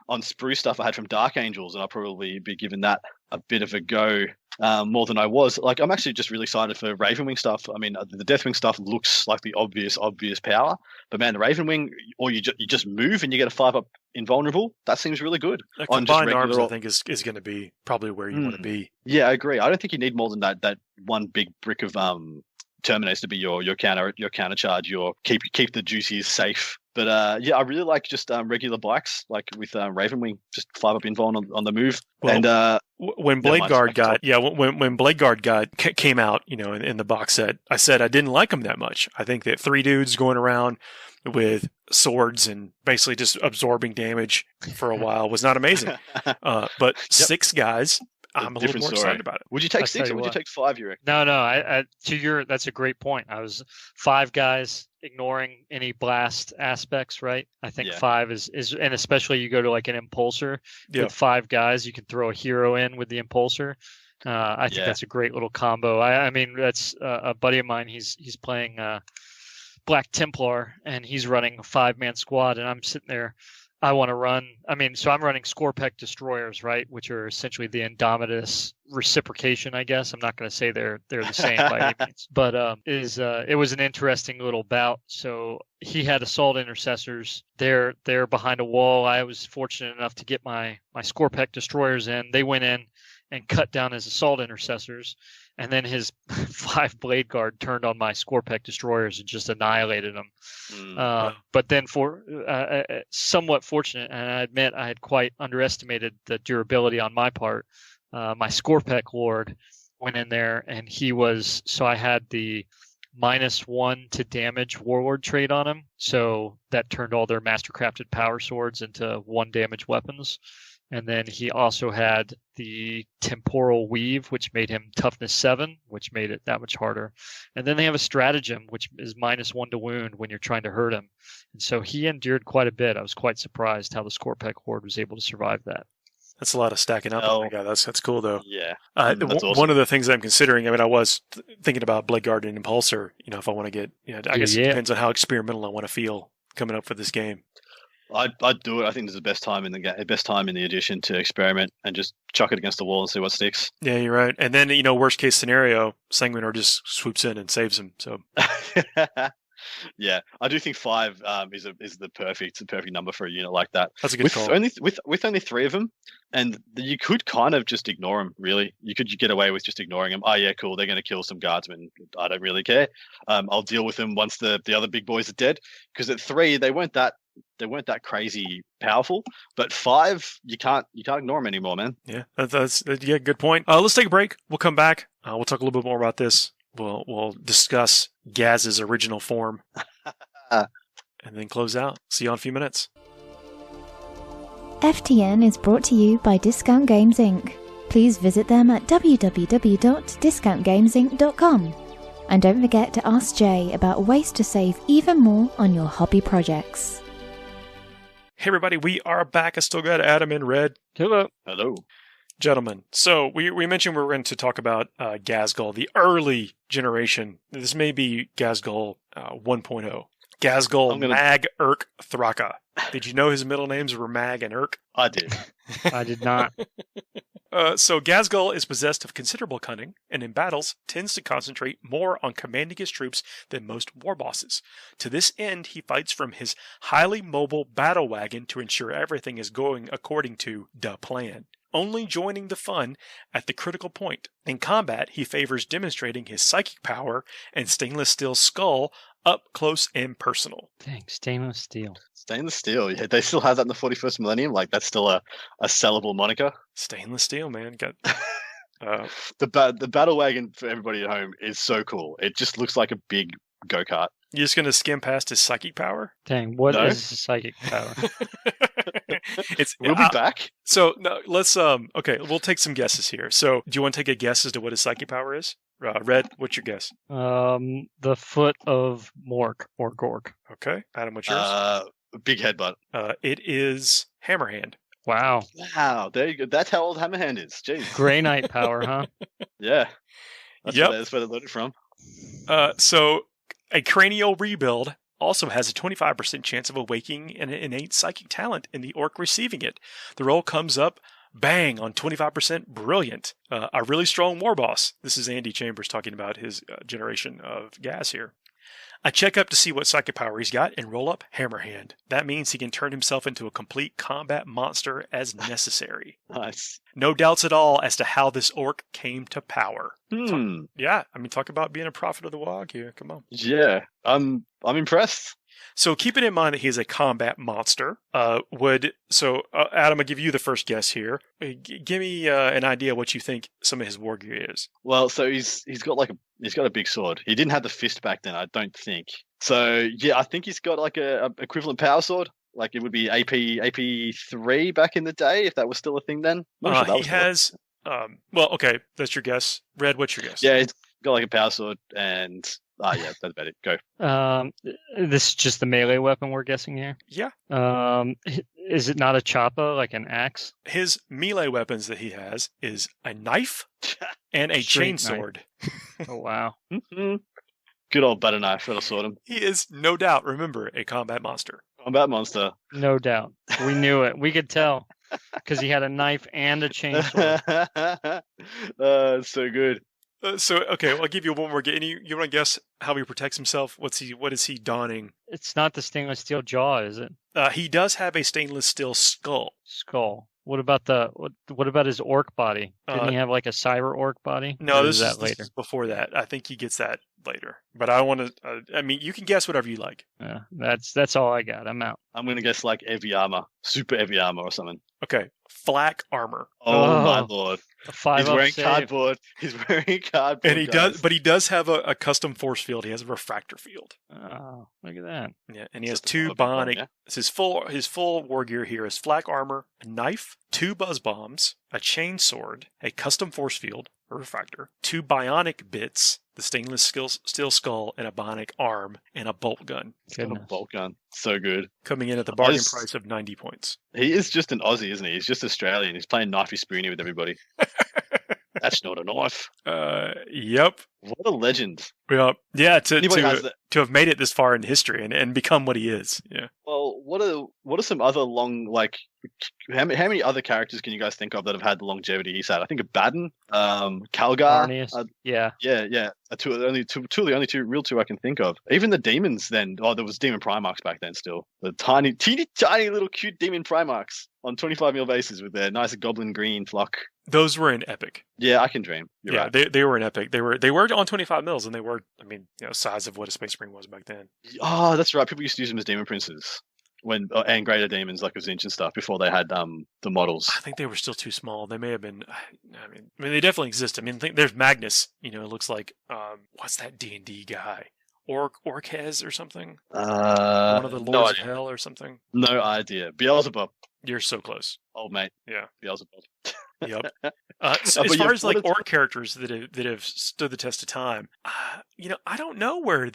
on sprue stuff I had from Dark Angels, and I'll probably be giving that a bit of a go more than I was. Like I'm actually just really excited for Ravenwing stuff. I mean, the Deathwing stuff looks like the obvious power, but man, the Ravenwing, or you just move and you get a 5-up invulnerable. That seems really good. Combined arms, I think, is going to be probably where you want to be. Yeah, I agree. I don't think you need more than that one big brick of Terminates to be your counter charge, your keep the juicies safe. But yeah, I really like just regular bikes, like with Ravenwing, just 5-up invuln on the move. Well, and when Bladeguard when Bladeguard came out, in the box set, I said I didn't like him that much. I think that 3 dudes going around with swords and basically just absorbing damage for a while was not amazing. But 6 guys, I'm a little more excited about it. Would you take 6 or would you take 5, you reckon? No, that's a great point. I was 5 guys ignoring any blast aspects, right? I think 5 is, and especially you go to like an impulsor with 5 guys, you can throw a hero in with the impulsor. I think that's a great little combo. I mean, that's a buddy of mine. He's playing Black Templar, and he's running a 5-man squad, and I'm sitting there. I want to run. I mean, so I'm running Scorpec destroyers, right, which are essentially the Indomitus reciprocation, I guess. I'm not going to say they're the same by any means, but it was an interesting little bout. So he had assault intercessors. They're behind a wall. I was fortunate enough to get my Scorpec destroyers in. They went in and cut down his assault intercessors. And then his 5 blade guard turned on my Scorpec destroyers and just annihilated them. But then for somewhat fortunate, and I admit I had quite underestimated the durability on my part, my Scorpec Lord went in there, and I had the -1 to damage Warlord trait on him. So that turned all their Mastercrafted power swords into 1 damage weapons. And then he also had the Temporal Weave, which made him toughness 7, which made it that much harder. And then they have a stratagem, which is -1 to wound when you're trying to hurt him. And so he endured quite a bit. I was quite surprised how the Scorpec Horde was able to survive that. That's a lot of stacking up. Oh my God, that's cool though. Yeah, that's awesome. One of the things I'm considering. I mean, I was thinking about Bladeguard and Impulsor. If I want to get, I guess it depends on how experimental I want to feel coming up for this game. I'd do it. I think this is the best time in the edition to experiment and just chuck it against the wall and see what sticks. Yeah, you're right. And then worst case scenario, Sanguinor just swoops in and saves him. So. Yeah, I do think 5 is the perfect number for a unit like that. That's a good call. With only 3 of them, and you could kind of just ignore them. Really, you could get away with just ignoring them. Oh yeah, cool. They're going to kill some guardsmen. I don't really care. I'll deal with them once the other big boys are dead. Because at 3 they weren't that crazy powerful, but 5 you can't ignore them anymore, man. Yeah, that's good point. Let's take a break. We'll come back. We'll talk a little bit more about this. We'll discuss Ghaz's original form, and then close out. See you in a few minutes. FTN is brought to you by Discount Games Inc. Please visit them at www.discountgamesinc.com. And don't forget to ask Jay about ways to save even more on your hobby projects. Hey everybody, we are back. I still got Adam and Red. Hello. Gentlemen, so we mentioned we were going to talk about Ghazghkull, the early generation. This may be Ghazghkull 1.0. Ghazghkull Mag Urk Thraka. Did you know his middle names were Mag and Urk? I did. I did not. So Ghazghkull is possessed of considerable cunning, and in battles tends to concentrate more on commanding his troops than most war bosses. To this end, he fights from his highly mobile battle wagon to ensure everything is going according to the plan, only joining the fun at the critical point. In combat, he favors demonstrating his psychic power and stainless steel skull up close and personal. Dang, stainless steel. Stainless steel. Yeah, they still have that in the 41st millennium. Like, that's still a sellable moniker. Stainless steel, man. The battle wagon for everybody at home is so cool. It just looks like a big go-kart. You're just going to skim past his psychic power? Dang, what is his psychic power? We'll be back. So, no, let's, okay, we'll take some guesses here. So, do you want to take a guess as to what his psychic power is? Red, what's your guess? The foot of Mork or Gork. Okay. Adam, what's yours? Big headbutt. It is Hammerhand. Wow. There you go. That's how old Hammerhand is. Jeez. Grey Knight power, huh? Yeah. That's where they learned it from. So, a cranial rebuild also has a 25% chance of awakening an innate psychic talent in the orc receiving it. The roll comes up, bang, on 25%. Brilliant. A really strong war boss. This is Andy Chambers talking about his generation of Ghaz here. I check up to see what psychic power he's got and roll up Hammerhand. That means he can turn himself into a complete combat monster as necessary. Nice. No doubts at all as to how this orc came to power. Yeah, I mean, talk about being a prophet of the Wargear. Come on. Yeah, I'm impressed. So keeping in mind that he's a combat monster, Adam, I'll give you the first guess here. Give me an idea what you think some of his war gear is. Well, so he's got a big sword. He didn't have the fist back then, I don't think. So yeah, I think he's got like a equivalent power sword. Like it would be AP3 back in the day, if that was still a thing then. He has. Okay, that's your guess. Red, what's your guess? Yeah, he's got like a power sword and. Yeah, that's about it. Go. This is just the melee weapon we're guessing here? Yeah. Is it not a choppa, like an axe? His melee weapons that he has is a knife and a chainsword. Oh, wow. Good old butter knife. That'll sort him. He is, no doubt, remember, a combat monster. Combat monster. No doubt. We knew it. We could tell. Because he had a knife and a chainsword. So good. I'll give you one more. You want to guess how he protects himself? What is he donning? It's not the stainless steel jaw, is it? He does have a stainless steel skull. What about his orc body? Didn't he have like a cyber orc body? No, this is before that. I think he gets that later. But I want to. You can guess whatever you like. Yeah, that's all I got. I'm out. I'm gonna guess like heavy armor, super heavy armor or something. Okay, flak armor. Oh my lord! He's wearing cardboard. He's wearing cardboard. And he does have a custom force field. He has a refractor field. Oh, look at that! Yeah, and he has two bionic. Yeah? His full war gear here is flak armor, a knife, 2 buzz bombs, a chain sword, a custom force field, a refractor, 2 bionic bits, the stainless steel skull, and a bionic arm, and a bolt gun. A bolt gun. So good. Coming in at the bargain price of 90 points. He is just an Aussie, isn't he? He's just Australian. He's playing knifey spoony with everybody. That's not a knife. Yep. What a legend. Yeah, to have made it this far in history and become what he is. Yeah. Well, what are some other long, like, how many other characters can you guys think of that have had the longevity he's had? I think Abaddon, Calgar. Yeah. Two of the only two I can think of. Even the demons then. Oh, there was demon Primarchs back then still. The teeny tiny little cute demon Primarchs on 25 mil bases with their nice goblin green flock. Those were in epic. Yeah, I can dream. You're right. They were in epic. They were on 25 mils, and they were, size of what a Space Marine was back then. Oh, that's right. People used to use them as demon princes and greater demons like Zinch and stuff before they had the models. I think they were still too small. They may have been. They definitely exist. There's Magnus. It looks like what's that D&D guy? Orktober or something? One of the Lords of Hell or something? No idea. Beelzebub. You're so close. Old mate. Yeah. Beelzebub. Yep. So as far as like orc characters that have stood the test of time, I don't know where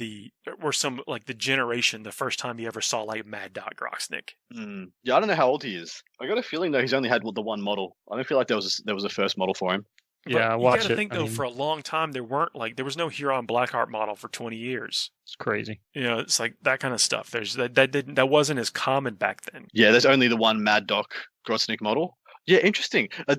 some like the generation the first time you ever saw like Mad Dog Groxnick. Yeah, I don't know how old he is. I got a feeling though he's only had the one model. I don't feel like there was a first model for him. Yeah, you got to think though, for a long time there was no Huron Blackheart model for 20 years. It's crazy. It's like that kind of stuff. There's that wasn't as common back then. Yeah, there's only the one Mad Doc Grotznick model. Yeah, interesting. Do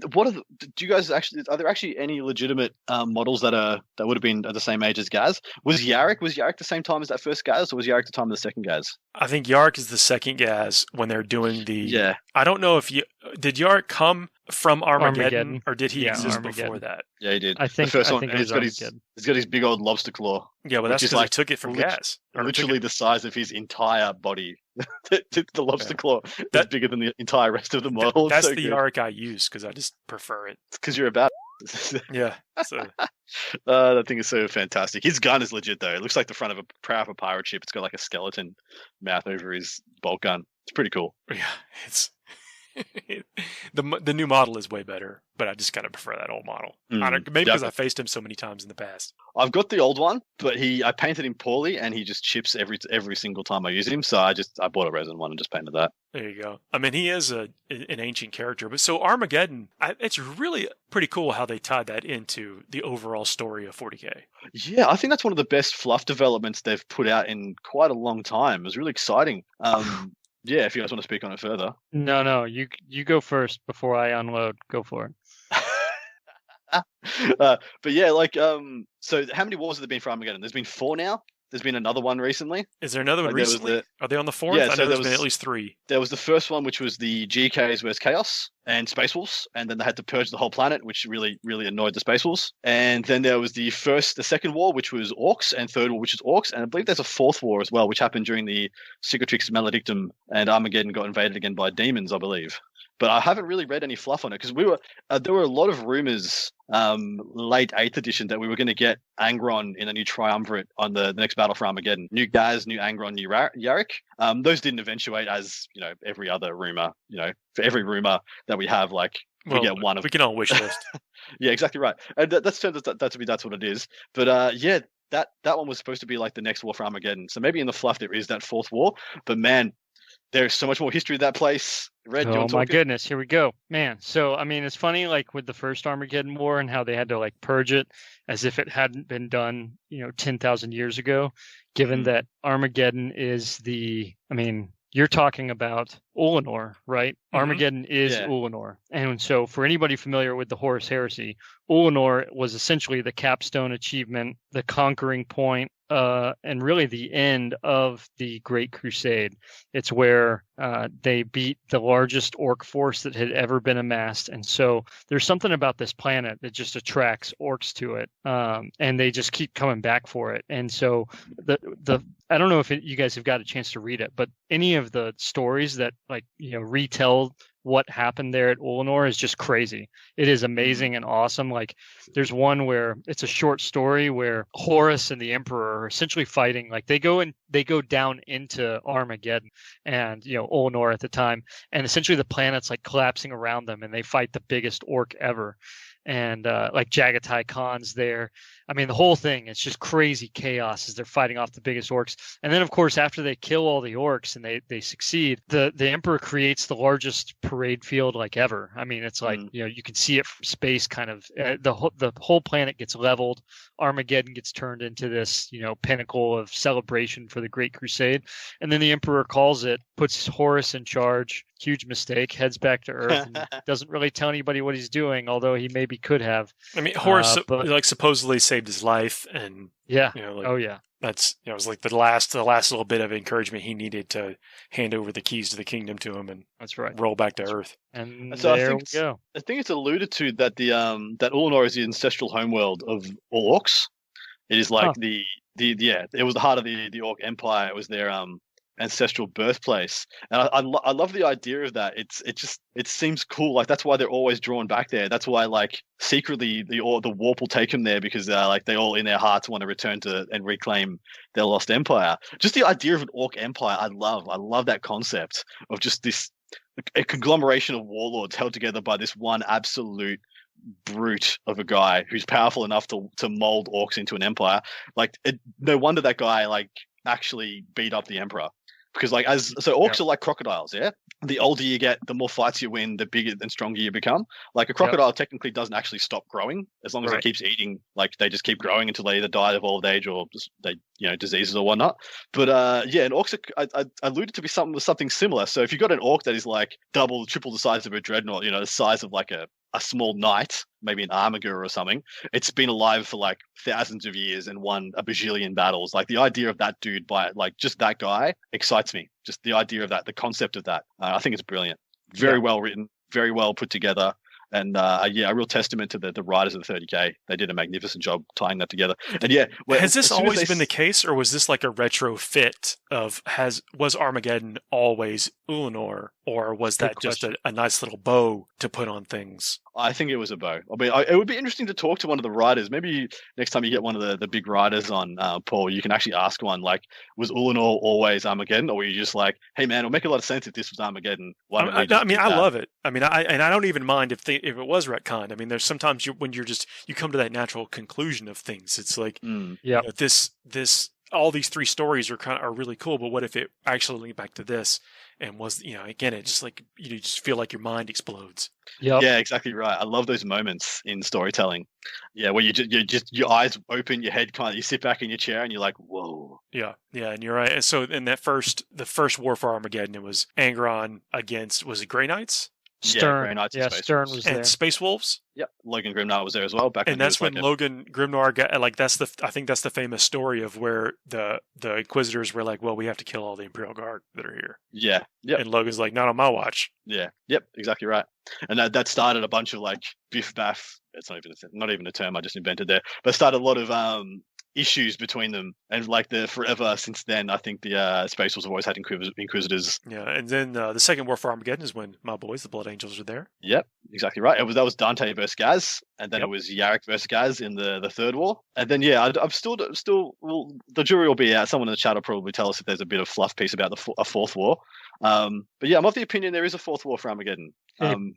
you guys are there actually any legitimate models that would have been at the same age as Ghaz? Was Yarrick the same time as that first Ghaz, or was Yarrick the time of the second Ghaz? I think Yarrick is the second Ghaz when they're doing the. Yeah. I don't know if did Yarrick come from Armageddon or did he exist before that? Yeah, he did. I think the first one. He's got his big old lobster claw. Yeah, but that's because he took it from Ghaz. Literally the size of his entire body. The lobster claw that's bigger than the entire rest of the model. That's the Yarrick I use because I just prefer it. It's because you're about. Yeah. So. That thing is so fantastic. His gun is legit though. It looks like the front of a prow of a pirate ship. It's got like a skeleton mouth over his bolt gun. It's pretty cool. Yeah, it's the new model is way better, but I just gotta prefer that old model. Maybe because I faced him so many times in the past. I've got the old one, but I painted him poorly, and he just chips every single time I use him. So I bought a resin one and just painted that. There you go. He is an ancient character, but so Armageddon, it's really pretty cool how they tied that into the overall story of 40k. Yeah, I think that's one of the best fluff developments they've put out in quite a long time. It was really exciting. Yeah, if you guys want to speak on it further. No, you go first before I unload. Go for it. But yeah, so how many wars have there been for Armageddon? There's been 4 now. There's been another one recently. Is there another one recently? Are they on the 4th? Yeah, I so know there's been at least 3. There was the first one, which was the GKs vs Chaos and Space Wolves, and then they had to purge the whole planet, which really, really annoyed the Space Wolves. And then there was the second war, which was Orcs, and third war, which is Orcs, and I believe there's a fourth war as well, which happened during the Cicatrix Maledictum, and Armageddon got invaded again by demons, I believe. But I haven't really read any fluff on it because there were a lot of rumors late 8th edition that we were going to get Angron in a new triumvirate on the next battle for Armageddon. New Ghaz, new Angron, new Yarick. Those didn't eventuate, as every other rumor. For every rumor that we have, we get one of. We can all wish list. Yeah, exactly right. And that's what it is. But yeah, that one was supposed to be like the next war for Armageddon. So maybe in the fluff there is that fourth war. But man, there's so much more history to that place. Red, oh my goodness, here we go, man. So I mean, it's funny, like with the first Armageddon war and how they had to like purge it as if it hadn't been done, 10,000 years ago. Given that Armageddon is you're talking about Ulanor, right? Mm-hmm. Armageddon is Ulanor. And so for anybody familiar with the Horus Heresy, Ulanor was essentially the capstone achievement, the conquering point, and really the end of the Great Crusade. It's where they beat the largest orc force that had ever been amassed. And so there's something about this planet that just attracts orcs to it. And they just keep coming back for it. And so I don't know if you guys have got a chance to read it, but any of the stories that retell what happened there at Ulanor is just crazy. It is amazing and awesome. Like there's one where it's a short story where Horus and the Emperor are essentially fighting. Like they go down into Armageddon and Ulanor at the time, and essentially the planet's like collapsing around them, and they fight the biggest orc ever. And like Jagatai Khan's there. I mean, the whole thing, it's just crazy chaos as they're fighting off the biggest orcs. And then, of course, after they kill all the orcs and they succeed, the Emperor creates the largest parade field like ever. I mean, it's like, you can see it from space kind of. The whole planet gets leveled. Armageddon gets turned into this, pinnacle of celebration for the Great Crusade. And then the Emperor calls it, puts Horus in charge. Huge mistake, heads back to Earth, and doesn't really tell anybody what he's doing, although he maybe could have. I mean, Horus supposedly saved his life, and that's it was like the last little bit of encouragement he needed to hand over the keys to the kingdom to him, and that's right, roll back to Earth. And so there we go. I think it's alluded to that that Ulanor is the ancestral homeworld of all orcs. It is like it was the heart of the Orc Empire. It was their ancestral birthplace, and I love the idea of that. It seems cool. Like that's why they're always drawn back there. That's why like secretly the warp will take them there, because they all in their hearts want to return to and reclaim their lost empire. Just the idea of an orc empire, I love that concept of just this a conglomeration of warlords held together by this one absolute brute of a guy who's powerful enough to mold orcs into an empire. Like no wonder that guy like actually beat up the emperor. Because orcs are like crocodiles, yeah? The older you get, the more fights you win, the bigger and stronger you become. Like a crocodile technically doesn't actually stop growing as long as it keeps eating. Like they just keep growing until they either die of old age or just diseases or whatnot. But and orcs I alluded to be something similar. So if you've got an orc that is like triple the size of a dreadnought, the size of like a small knight, maybe an Armageddon or something, it's been alive for like thousands of years and won a bajillion battles. Like the idea of that dude just that guy excites me. Just the idea of that, the concept of that. I think it's brilliant. Very well written, very well put together. And a real testament to the writers of the 30k. They did a magnificent job tying that together. And has this always been the case, or was this like a retrofit of was Armageddon always Ulanor, or was that just a nice little bow to put on things? I think it was a bow. I mean, it would be interesting to talk to one of the writers. Maybe next time you get one of the big writers on, Paul, you can actually ask one, like, was Ulanor always Armageddon? Or were you just like, hey, man, it'll make a lot of sense if this was Armageddon. I love it. I mean, I don't even mind if it was retconned. I mean, there's sometimes when you come to that natural conclusion of things. It's like, this all these three stories are really cool, but what if it actually linked back to this and was, again, it just like, you just feel like your mind explodes. Yep. Yeah, exactly right. I love those moments in storytelling. Yeah, where you just your eyes open, your head you sit back in your chair and you're like, whoa. Yeah, and you're right. And so in the first war for Armageddon, it was Angron against, was it Grey Knights? Stern. Yeah, Stern was and there. Space Wolves. Yep, Logan Grimnar was there as well. And that's when Logan Grimnar got I think that's the famous story of where the Inquisitors were like, well, we have to kill all the Imperial Guard that are here. Yeah, yep. And Logan's like, not on my watch. Yeah, yep, exactly right. And that started a bunch of like biff baff. It's not even a term I just invented there, but started a lot of issues between them, and like forever since then, I think the Space Wolves have always had Inquisitors. Yeah, and then the Second War for Armageddon is when my boys, the Blood Angels, were there. Yep, exactly right. That was Dante versus Ghaz, and then it was Yarrick versus Ghaz in the Third War, and then I'm still. Well, the jury will be out. Someone in the chat will probably tell us if there's a bit of fluff piece about a fourth war. But yeah, I'm of the opinion there is a fourth war for Armageddon.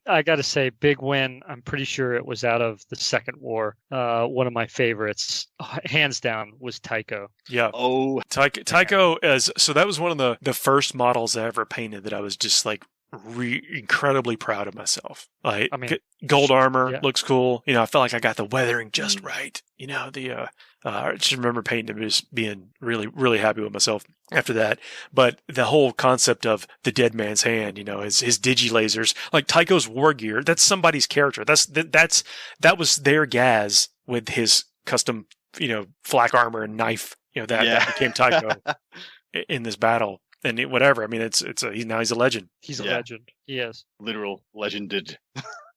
I got to say, big win. I'm pretty sure it was out of the Second War. One of my favorites, hands down, was Tycho. Yeah. Oh, Tycho so that was one of the first models I ever painted that I was just like incredibly proud of myself. Like, I mean, gold armor looks cool. I felt like I got the weathering just right. I just remember painting him, just being really, really happy with myself after that. But the whole concept of the dead man's hand, his digi-lasers, like Tycho's Wargear, that's somebody's character. That was their Ghaz with his custom, flak armor and knife, that became Tycho in this battle. And whatever. I mean, he's a legend. He's a legend. He is. Literal legended.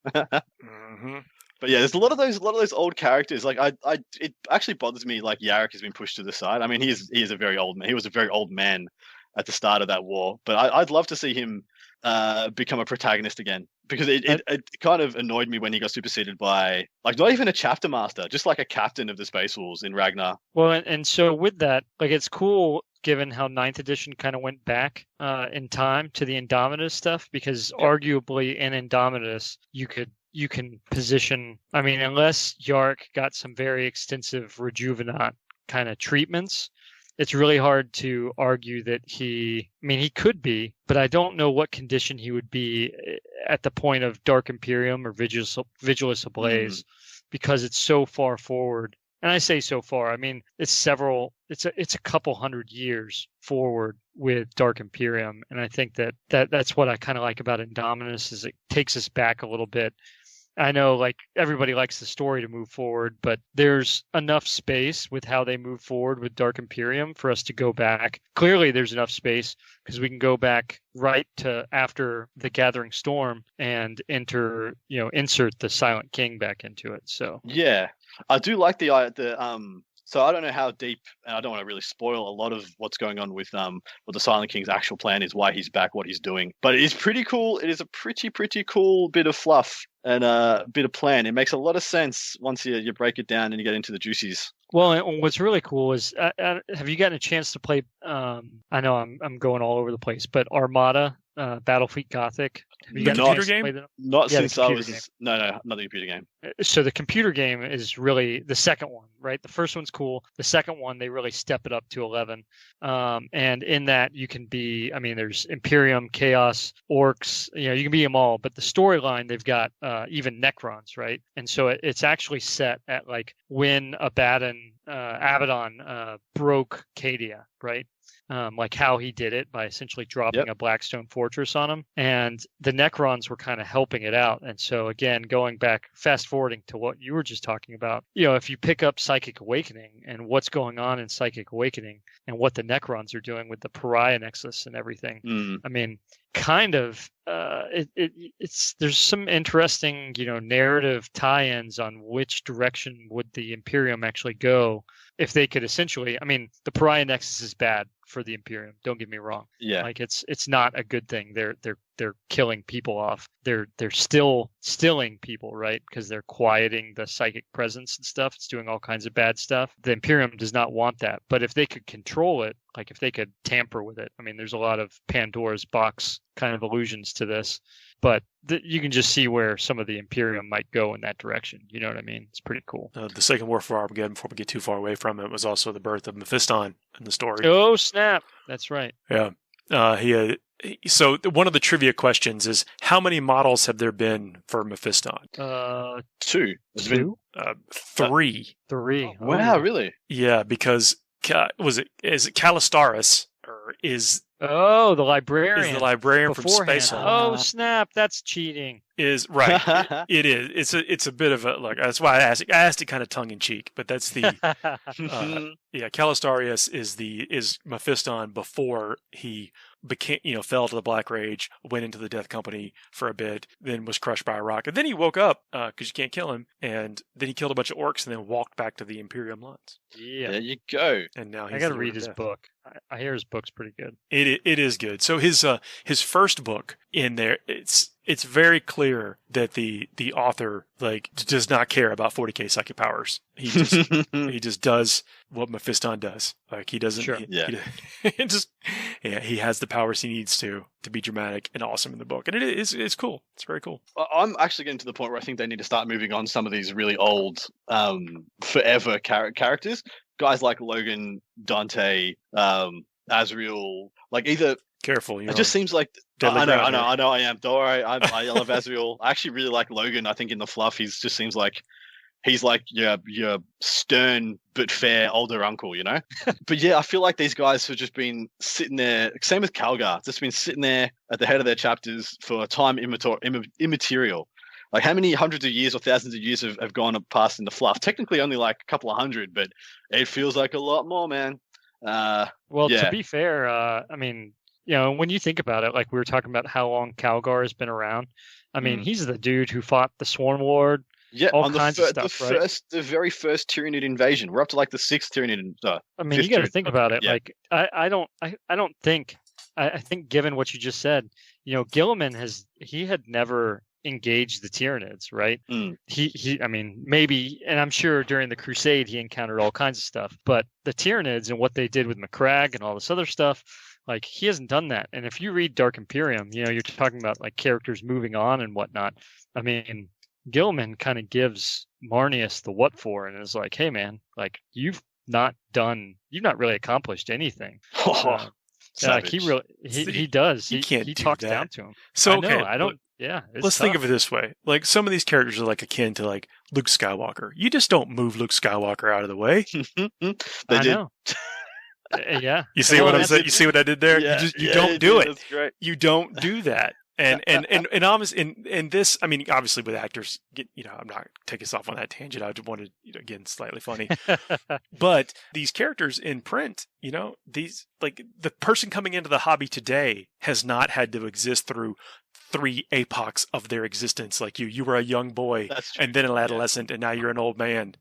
Mm-hmm. But yeah, there's a lot of those old characters. Like it actually bothers me. Like Yarrick has been pushed to the side. I mean, he is a very old man. He was a very old man at the start of that war. But I'd love to see him become a protagonist again, because it kind of annoyed me when he got superseded by like not even a chapter master, just like a captain of the Space Wolves in Ragnar. Well, and so with that, like, it's cool given how 9th edition kind of went back in time to the Indomitus stuff, because arguably in Indomitus you can position, I mean, unless Yarrick got some very extensive rejuvenate kind of treatments, it's really hard to argue that he could be, but I don't know what condition he would be at the point of Dark Imperium or Vigilus Ablaze, because it's so far forward. And I say so far, I mean, it's a couple hundred years forward with Dark Imperium. And I think that's what I kind of like about Indominus, is it takes us back a little bit. I know, like, everybody likes the story to move forward, but there's enough space with how they move forward with Dark Imperium for us to go back. Clearly, there's enough space because we can go back right to after the Gathering Storm and insert the Silent King back into it. So yeah, I do like the so I don't know how deep, and I don't want to really spoil a lot of what's going on with what the Silent King's actual plan is, why he's back, what he's doing. But it is pretty cool. It is a pretty cool bit of fluff and a bit of plan. It makes a lot of sense once you break it down and you get into the juicies. Well, and what's really cool is, have you gotten a chance to play? I know I'm going all over the place, but Armada, Battlefleet Gothic. Have you gotten a chance to play that? Not since I was no, not the computer game. So the computer game is really the second one, right? The first one's cool. The second one, they really step it up to 11. And in that you can be, I mean, there's Imperium, Chaos, Orcs, you can be them all. But the storyline, they've got even Necrons, right? And so it's actually set at like when Abaddon broke Cadia, right? Like how he did it by essentially dropping a Blackstone fortress on him. And the Necrons were kind of helping it out. And so again, going back, fast forwarding to what you were just talking about, if you pick up Psychic Awakening and what's going on in Psychic Awakening and what the Necrons are doing with the Pariah Nexus and everything, I mean, kind of there's some interesting narrative tie-ins on which direction would the Imperium actually go if they could essentially, I mean, the Pariah Nexus is bad for the Imperium, don't get me wrong. Yeah, like it's not a good thing. They're killing people off. They're still stilling people, right? Because they're quieting the psychic presence and stuff. It's doing all kinds of bad stuff. The Imperium does not want that. But if they could control it, like if they could tamper with it, I mean, there's a lot of Pandora's box kind of allusions to this. But you can just see where some of the Imperium might go in that direction. You know what I mean? It's pretty cool. The Second War for Armageddon, before we get too far away from it, was also the birth of Mephiston in the story. Oh, snap. That's right. Yeah. So one of the trivia questions is, how many models have there been for Mephiston? Two. Two? 3. 3. Wow, really? Yeah, because is it Calistaris, or is Oh, the librarian. Is the librarian from Space Hulk. Oh, snap! That's cheating. Is right. It is. It's a bit of a like. That's why I asked it kind of tongue in cheek, but that's the Calistarius is Mephiston before he became fell to the Black Rage, went into the Death Company for a bit, then was crushed by a rock, and then he woke up because you can't kill him, and then he killed a bunch of orcs and then walked back to the Imperium lines. Yeah, there you go. And now he's I got to read his book. I hear his book's pretty good. It is good. So his first book in there, it's very clear that the author does not care about 40k psychic powers. He just does what Mephiston does. Like he doesn't. Sure. He has the powers he needs to be dramatic and awesome in the book, and it's cool. It's very cool. I'm actually getting to the point where I think they need to start moving on some of these really old, forever characters. Guys like Logan, Dante, Azrael, like either. Careful, it just seems like I know I am. Don't worry, I love Azrael. I actually really like Logan. I think in the fluff, he just seems like he's like your stern but fair older uncle, But yeah, I feel like these guys have just been sitting there. Same with Calgar, just been sitting there at the head of their chapters for time immaterial. Like how many hundreds of years or thousands of years have gone past in the fluff? Technically only like a couple of hundred, but it feels like a lot more, man. To be fair, I mean, when you think about it, like we were talking about how long Calgar has been around. I mean, he's the dude who fought the Swarm Lord. Yeah, all kinds of stuff, right? The very first Tyranid invasion. We're up to like the 6th Tyranid. I mean, you got to think about it. Yeah. Like, I don't think. I think, given what you just said, Gilliman had never engaged the Tyranids, right? I mean, maybe, and I'm sure during the Crusade he encountered all kinds of stuff, but the Tyranids and what they did with McCrag and all this other stuff, like he hasn't done that. And if you read Dark Imperium, you're talking about like characters moving on and whatnot. I mean, Gilliman kind of gives Marnius the what for, and is like, hey man, like you've not really accomplished anything. Like he does. He talks down to him. So I don't. Yeah, let's think of it this way. Like some of these characters are like akin to like Luke Skywalker. You just don't move Luke Skywalker out of the way. I know. Yeah. You see what I'm saying? You see what I did there? Yeah, you don't do it. That's great. You don't do that. And obviously in this, I mean, obviously with actors, I'm not taking us off on that tangent. I just wanted, again, slightly funny, but these characters in print, these like the person coming into the hobby today has not had to exist through 3 epochs of their existence. Like you were a young boy and then an adolescent and now you're an old man.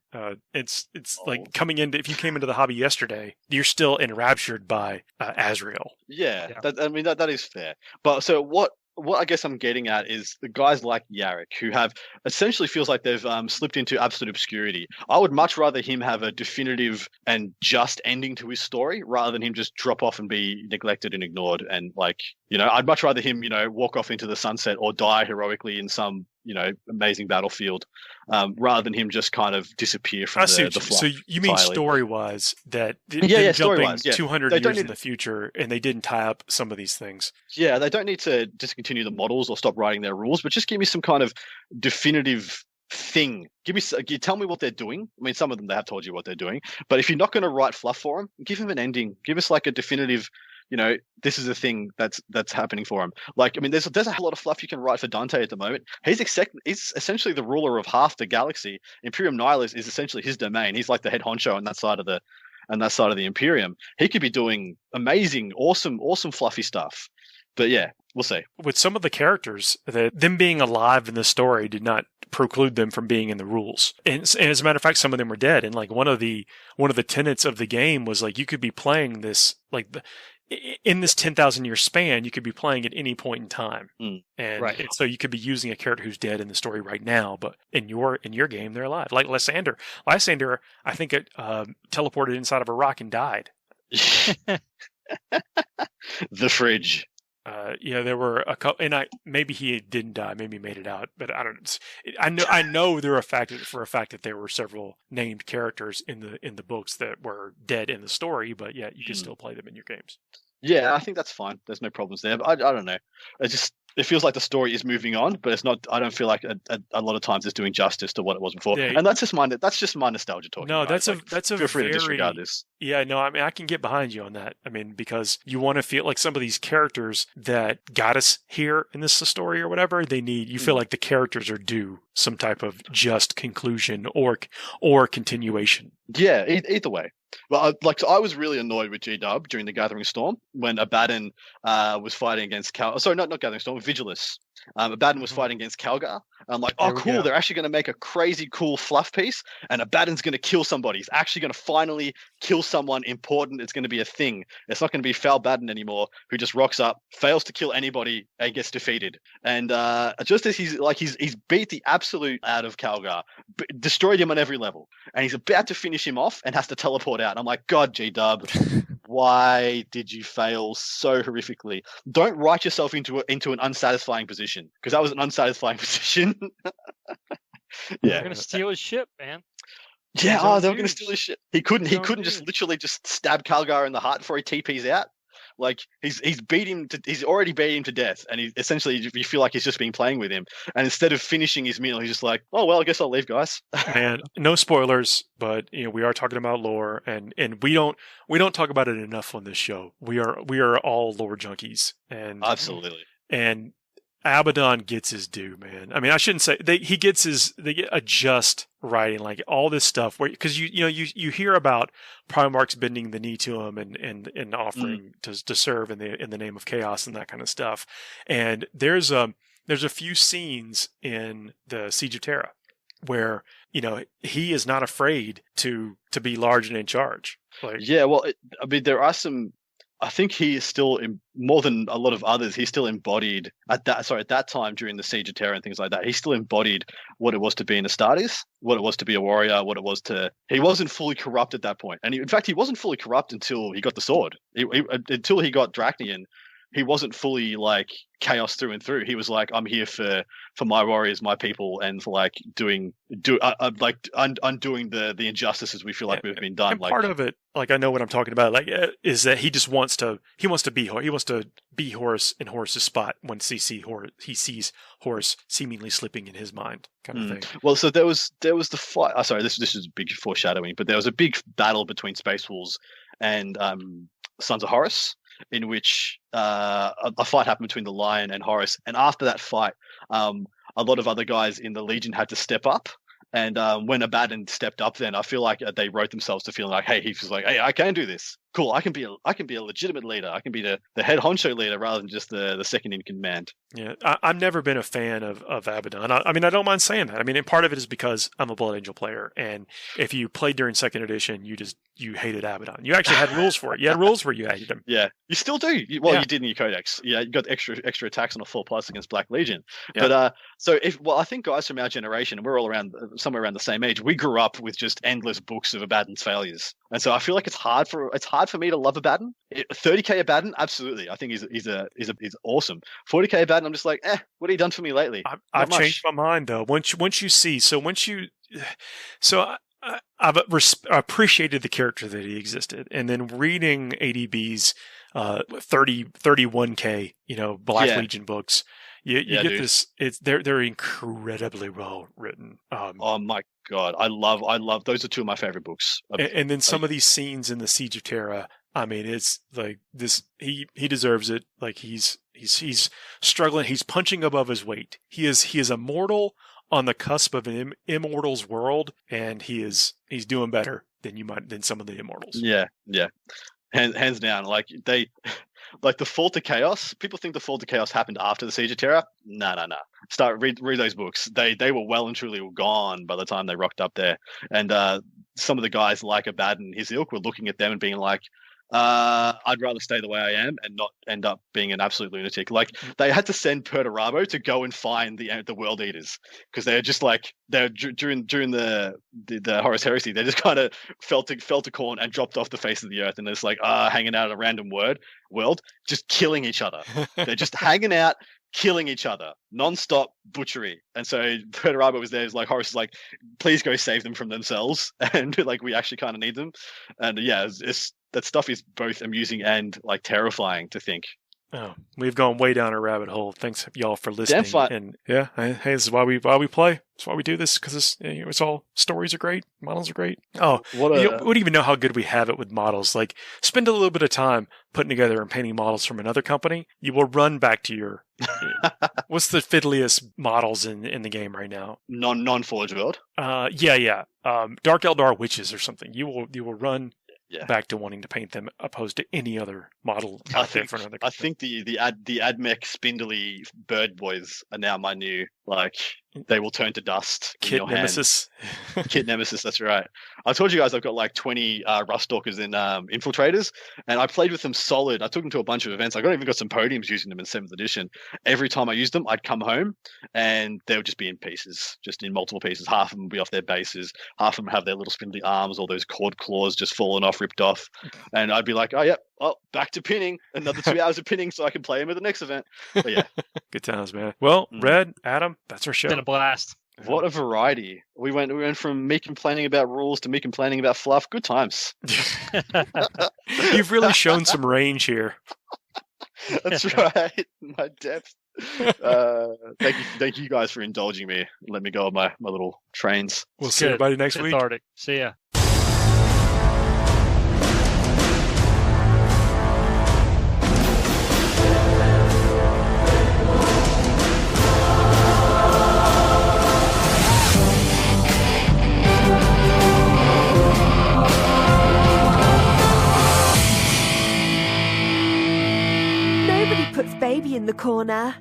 It's like coming into, if you came into the hobby yesterday, you're still enraptured by Azrael. Yeah. That is fair. But so what I guess I'm getting at is the guys like Yarrick who have essentially feels like they've slipped into absolute obscurity. I would much rather him have a definitive and just ending to his story rather than him just drop off and be neglected and ignored. And I'd much rather him, walk off into the sunset or die heroically in some, amazing battlefield rather than him just kind of disappear from the fluff. So you mean story-wise that jumping 200 years in the future and they didn't tie up some of these things? Yeah, they don't need to discontinue the models or stop writing their rules, but just give me some kind of definitive thing. Tell me what they're doing. I mean, some of them they have told you what they're doing, but if you're not going to write fluff for them, give them an ending. Give us like a definitive. This is a thing that's happening for him. Like, I mean, there's a whole lot of fluff you can write for Dante at the moment. He's essentially the ruler of half the galaxy. Imperium Nihilus is essentially his domain. He's like the head honcho on that side of the Imperium. He could be doing amazing, awesome fluffy stuff. But yeah, we'll see. With some of the characters, them being alive in the story did not preclude them from being in the rules. And as a matter of fact, some of them were dead. And like one of the tenets of the game was like you could be playing this in this 10,000 year span, you could be playing at any point in time. And so you could be using a character who's dead in the story right now, but in your game, they're alive. Like Lysander. Lysander, I think it teleported inside of a rock and died. The fridge. There were a couple, and maybe he didn't die, maybe he made it out, but I don't. I know for a fact that there were several named characters in the books that were dead in the story, but yeah, you can still play them in your games. Yeah, I think that's fine. There's no problems there. But I don't know. It feels like the story is moving on, but it's not. I don't feel like a lot of times it's doing justice to what it was before. Yeah, and that's just my nostalgia talking. No, that's a feel free to disregard this. Yeah, no, I mean, I can get behind you on that. I mean, because you want to feel like some of these characters that got us here in this story or whatever, you feel like the characters are due some type of just conclusion or continuation. Yeah, either way. Well, so I was really annoyed with G-Dub during the Gathering Storm when Abaddon was fighting against not Gathering Storm, Vigilus. Abaddon was fighting against Calgar. I'm like, oh, cool, they're actually going to make a crazy cool fluff piece, and Abaddon's going to kill somebody. He's actually going to finally kill someone important. It's going to be a thing. It's not going to be Foul Abaddon anymore, who just rocks up, fails to kill anybody, and gets defeated. And just as he's beat the absolute out of Calgar, destroyed him on every level, and he's about to finish him off and has to teleport out. And I'm like, God, G-Dub, why did you fail so horrifically? Don't write yourself into an unsatisfying position, because that was an unsatisfying position. They're going to steal his ship, man. Yeah, they were going to steal his ship. He couldn't just literally just stab Calgar in the heart before he TPs out. Like he's already beat him to death, and he essentially, you feel like he's just been playing with him. And instead of finishing his meal, he's just like, "Oh well, I guess I'll leave, guys." And no spoilers, but we are talking about lore, and we don't talk about it enough on this show. We are all lore junkies, and absolutely. And Abaddon gets his due, man. I mean, I shouldn't say they get a just writing, like all this stuff where, because you hear about Primarchs bending the knee to him and offering to serve in the name of chaos and that kind of stuff. And there's a few scenes in the Siege of Terra where he is not afraid to be large and in charge. Yeah, well, there are some. I think he is still, more than a lot of others, he's still embodied at that time during the Siege of Terra and things like that. He still embodied what it was to be an Astartes, what it was to be a warrior, he wasn't fully corrupt at that point. And in fact, he wasn't fully corrupt until he got the sword. Until he got Dracnian, he wasn't fully like chaos through and through. He was like, I'm here for my warriors, my people, and for like undoing the injustices we feel like we've been done. And part of it, like I know what I'm talking about, like is that he just wants to be Horus in Horus's spot once he sees Horus seemingly slipping in his mind, kind of thing. Well, so there was the fight. Sorry, this is big foreshadowing, but there was a big battle between Space Wolves and Sons of Horus, in which a fight happened between the Lion and Horus. And after that fight, a lot of other guys in the Legion had to step up. And when Abaddon stepped up, then I feel like they wrote themselves to feeling like, hey, he was like, hey, I can do this. Cool, I can be a legitimate leader. I can be the head honcho leader rather than just the second in command. Yeah, I've never been a fan of Abaddon. I mean, I don't mind saying that. I mean, and part of it is because I'm a Blood Angel player, and if you played during second edition, you hated Abaddon. You actually had rules for it. You had rules where you hated him. Yeah, you still do. You did in your codex. Yeah, you got extra attacks on a 4+ against Black Legion. Yeah. But I think guys from our generation, and we're all somewhere around the same age, we grew up with just endless books of Abaddon's failures, and so I feel like it's hard for me to love Abaddon. 30k Abaddon, absolutely. I think he's awesome. 40k Abaddon, I'm just like, what have you done for me lately? I've changed my mind though. I've appreciated the character that he existed, and then reading ADB's 31k Black Legion books, you get this. They're incredibly well written. Oh my god, I love those are two of my favorite books. And then some of these scenes in the Siege of Terra, I mean, it's like this. He deserves it. Like he's struggling. He's punching above his weight. He is a mortal on the cusp of an immortal's world, and he's doing better than some of the immortals. Yeah. Hands down. Like the Fall to Chaos. People think the Fall to Chaos happened after the Siege of Terra. No. Read those books. They were well and truly gone by the time they rocked up there. And some of the guys like Abaddon, his ilk, were looking at them and being like, I'd rather stay the way I am and not end up being an absolute lunatic. Like they had to send Perturabo to go and find the World Eaters, because they're just like during the Horus Heresy, they just kind of fell to corn and dropped off the face of the earth, and it's like hanging out at a random world, just killing each other. They're just hanging out, killing each other, non-stop butchery. And so Perturabo was there. It's like Horus is like, please go save them from themselves, and like we actually kind of need them. And yeah, that stuff is both amusing and like terrifying to think. Oh, we've gone way down a rabbit hole. Thanks, y'all, for listening. Damn fun. And yeah, hey, this is why we play. It's why we do this, because it's all stories are great, models are great. Oh, you wouldn't even know how good we have it with models. Like, spend a little bit of time putting together and painting models from another company. You will run back to your what's the fiddliest models in the game right now? Non-Forge World. Yeah. Dark Eldar witches or something. You will run. Yeah. Back to wanting to paint them opposed to any other model out there for another company. I think the AdMech spindly bird boys are now my new, like, they will turn to dust. Kit Nemesis. Kit Nemesis, that's right. I told you guys I've got like 20 Ruststalkers and Infiltrators, and I played with them solid. I took them to a bunch of events. I even got some podiums using them in 7th edition. Every time I used them, I'd come home and they would just be in pieces, just in multiple pieces. Half of them would be off their bases. Half of them have their little spindly arms, all those cord claws just fallen off, ripped off. And I'd be like, oh, yep, back to pinning. Another 2 hours of pinning so I can play them at the next event. But yeah. Good times, man. Well, Red, Adam, that's our show. It's been a blast. What a variety. We went from me complaining about rules to me complaining about fluff. Good times. You've really shown some range here. That's right. My depth. Thank you guys for indulging me. Let me go on my little trains. We'll see everybody next week. Cathartic. See ya. Puts baby in the corner.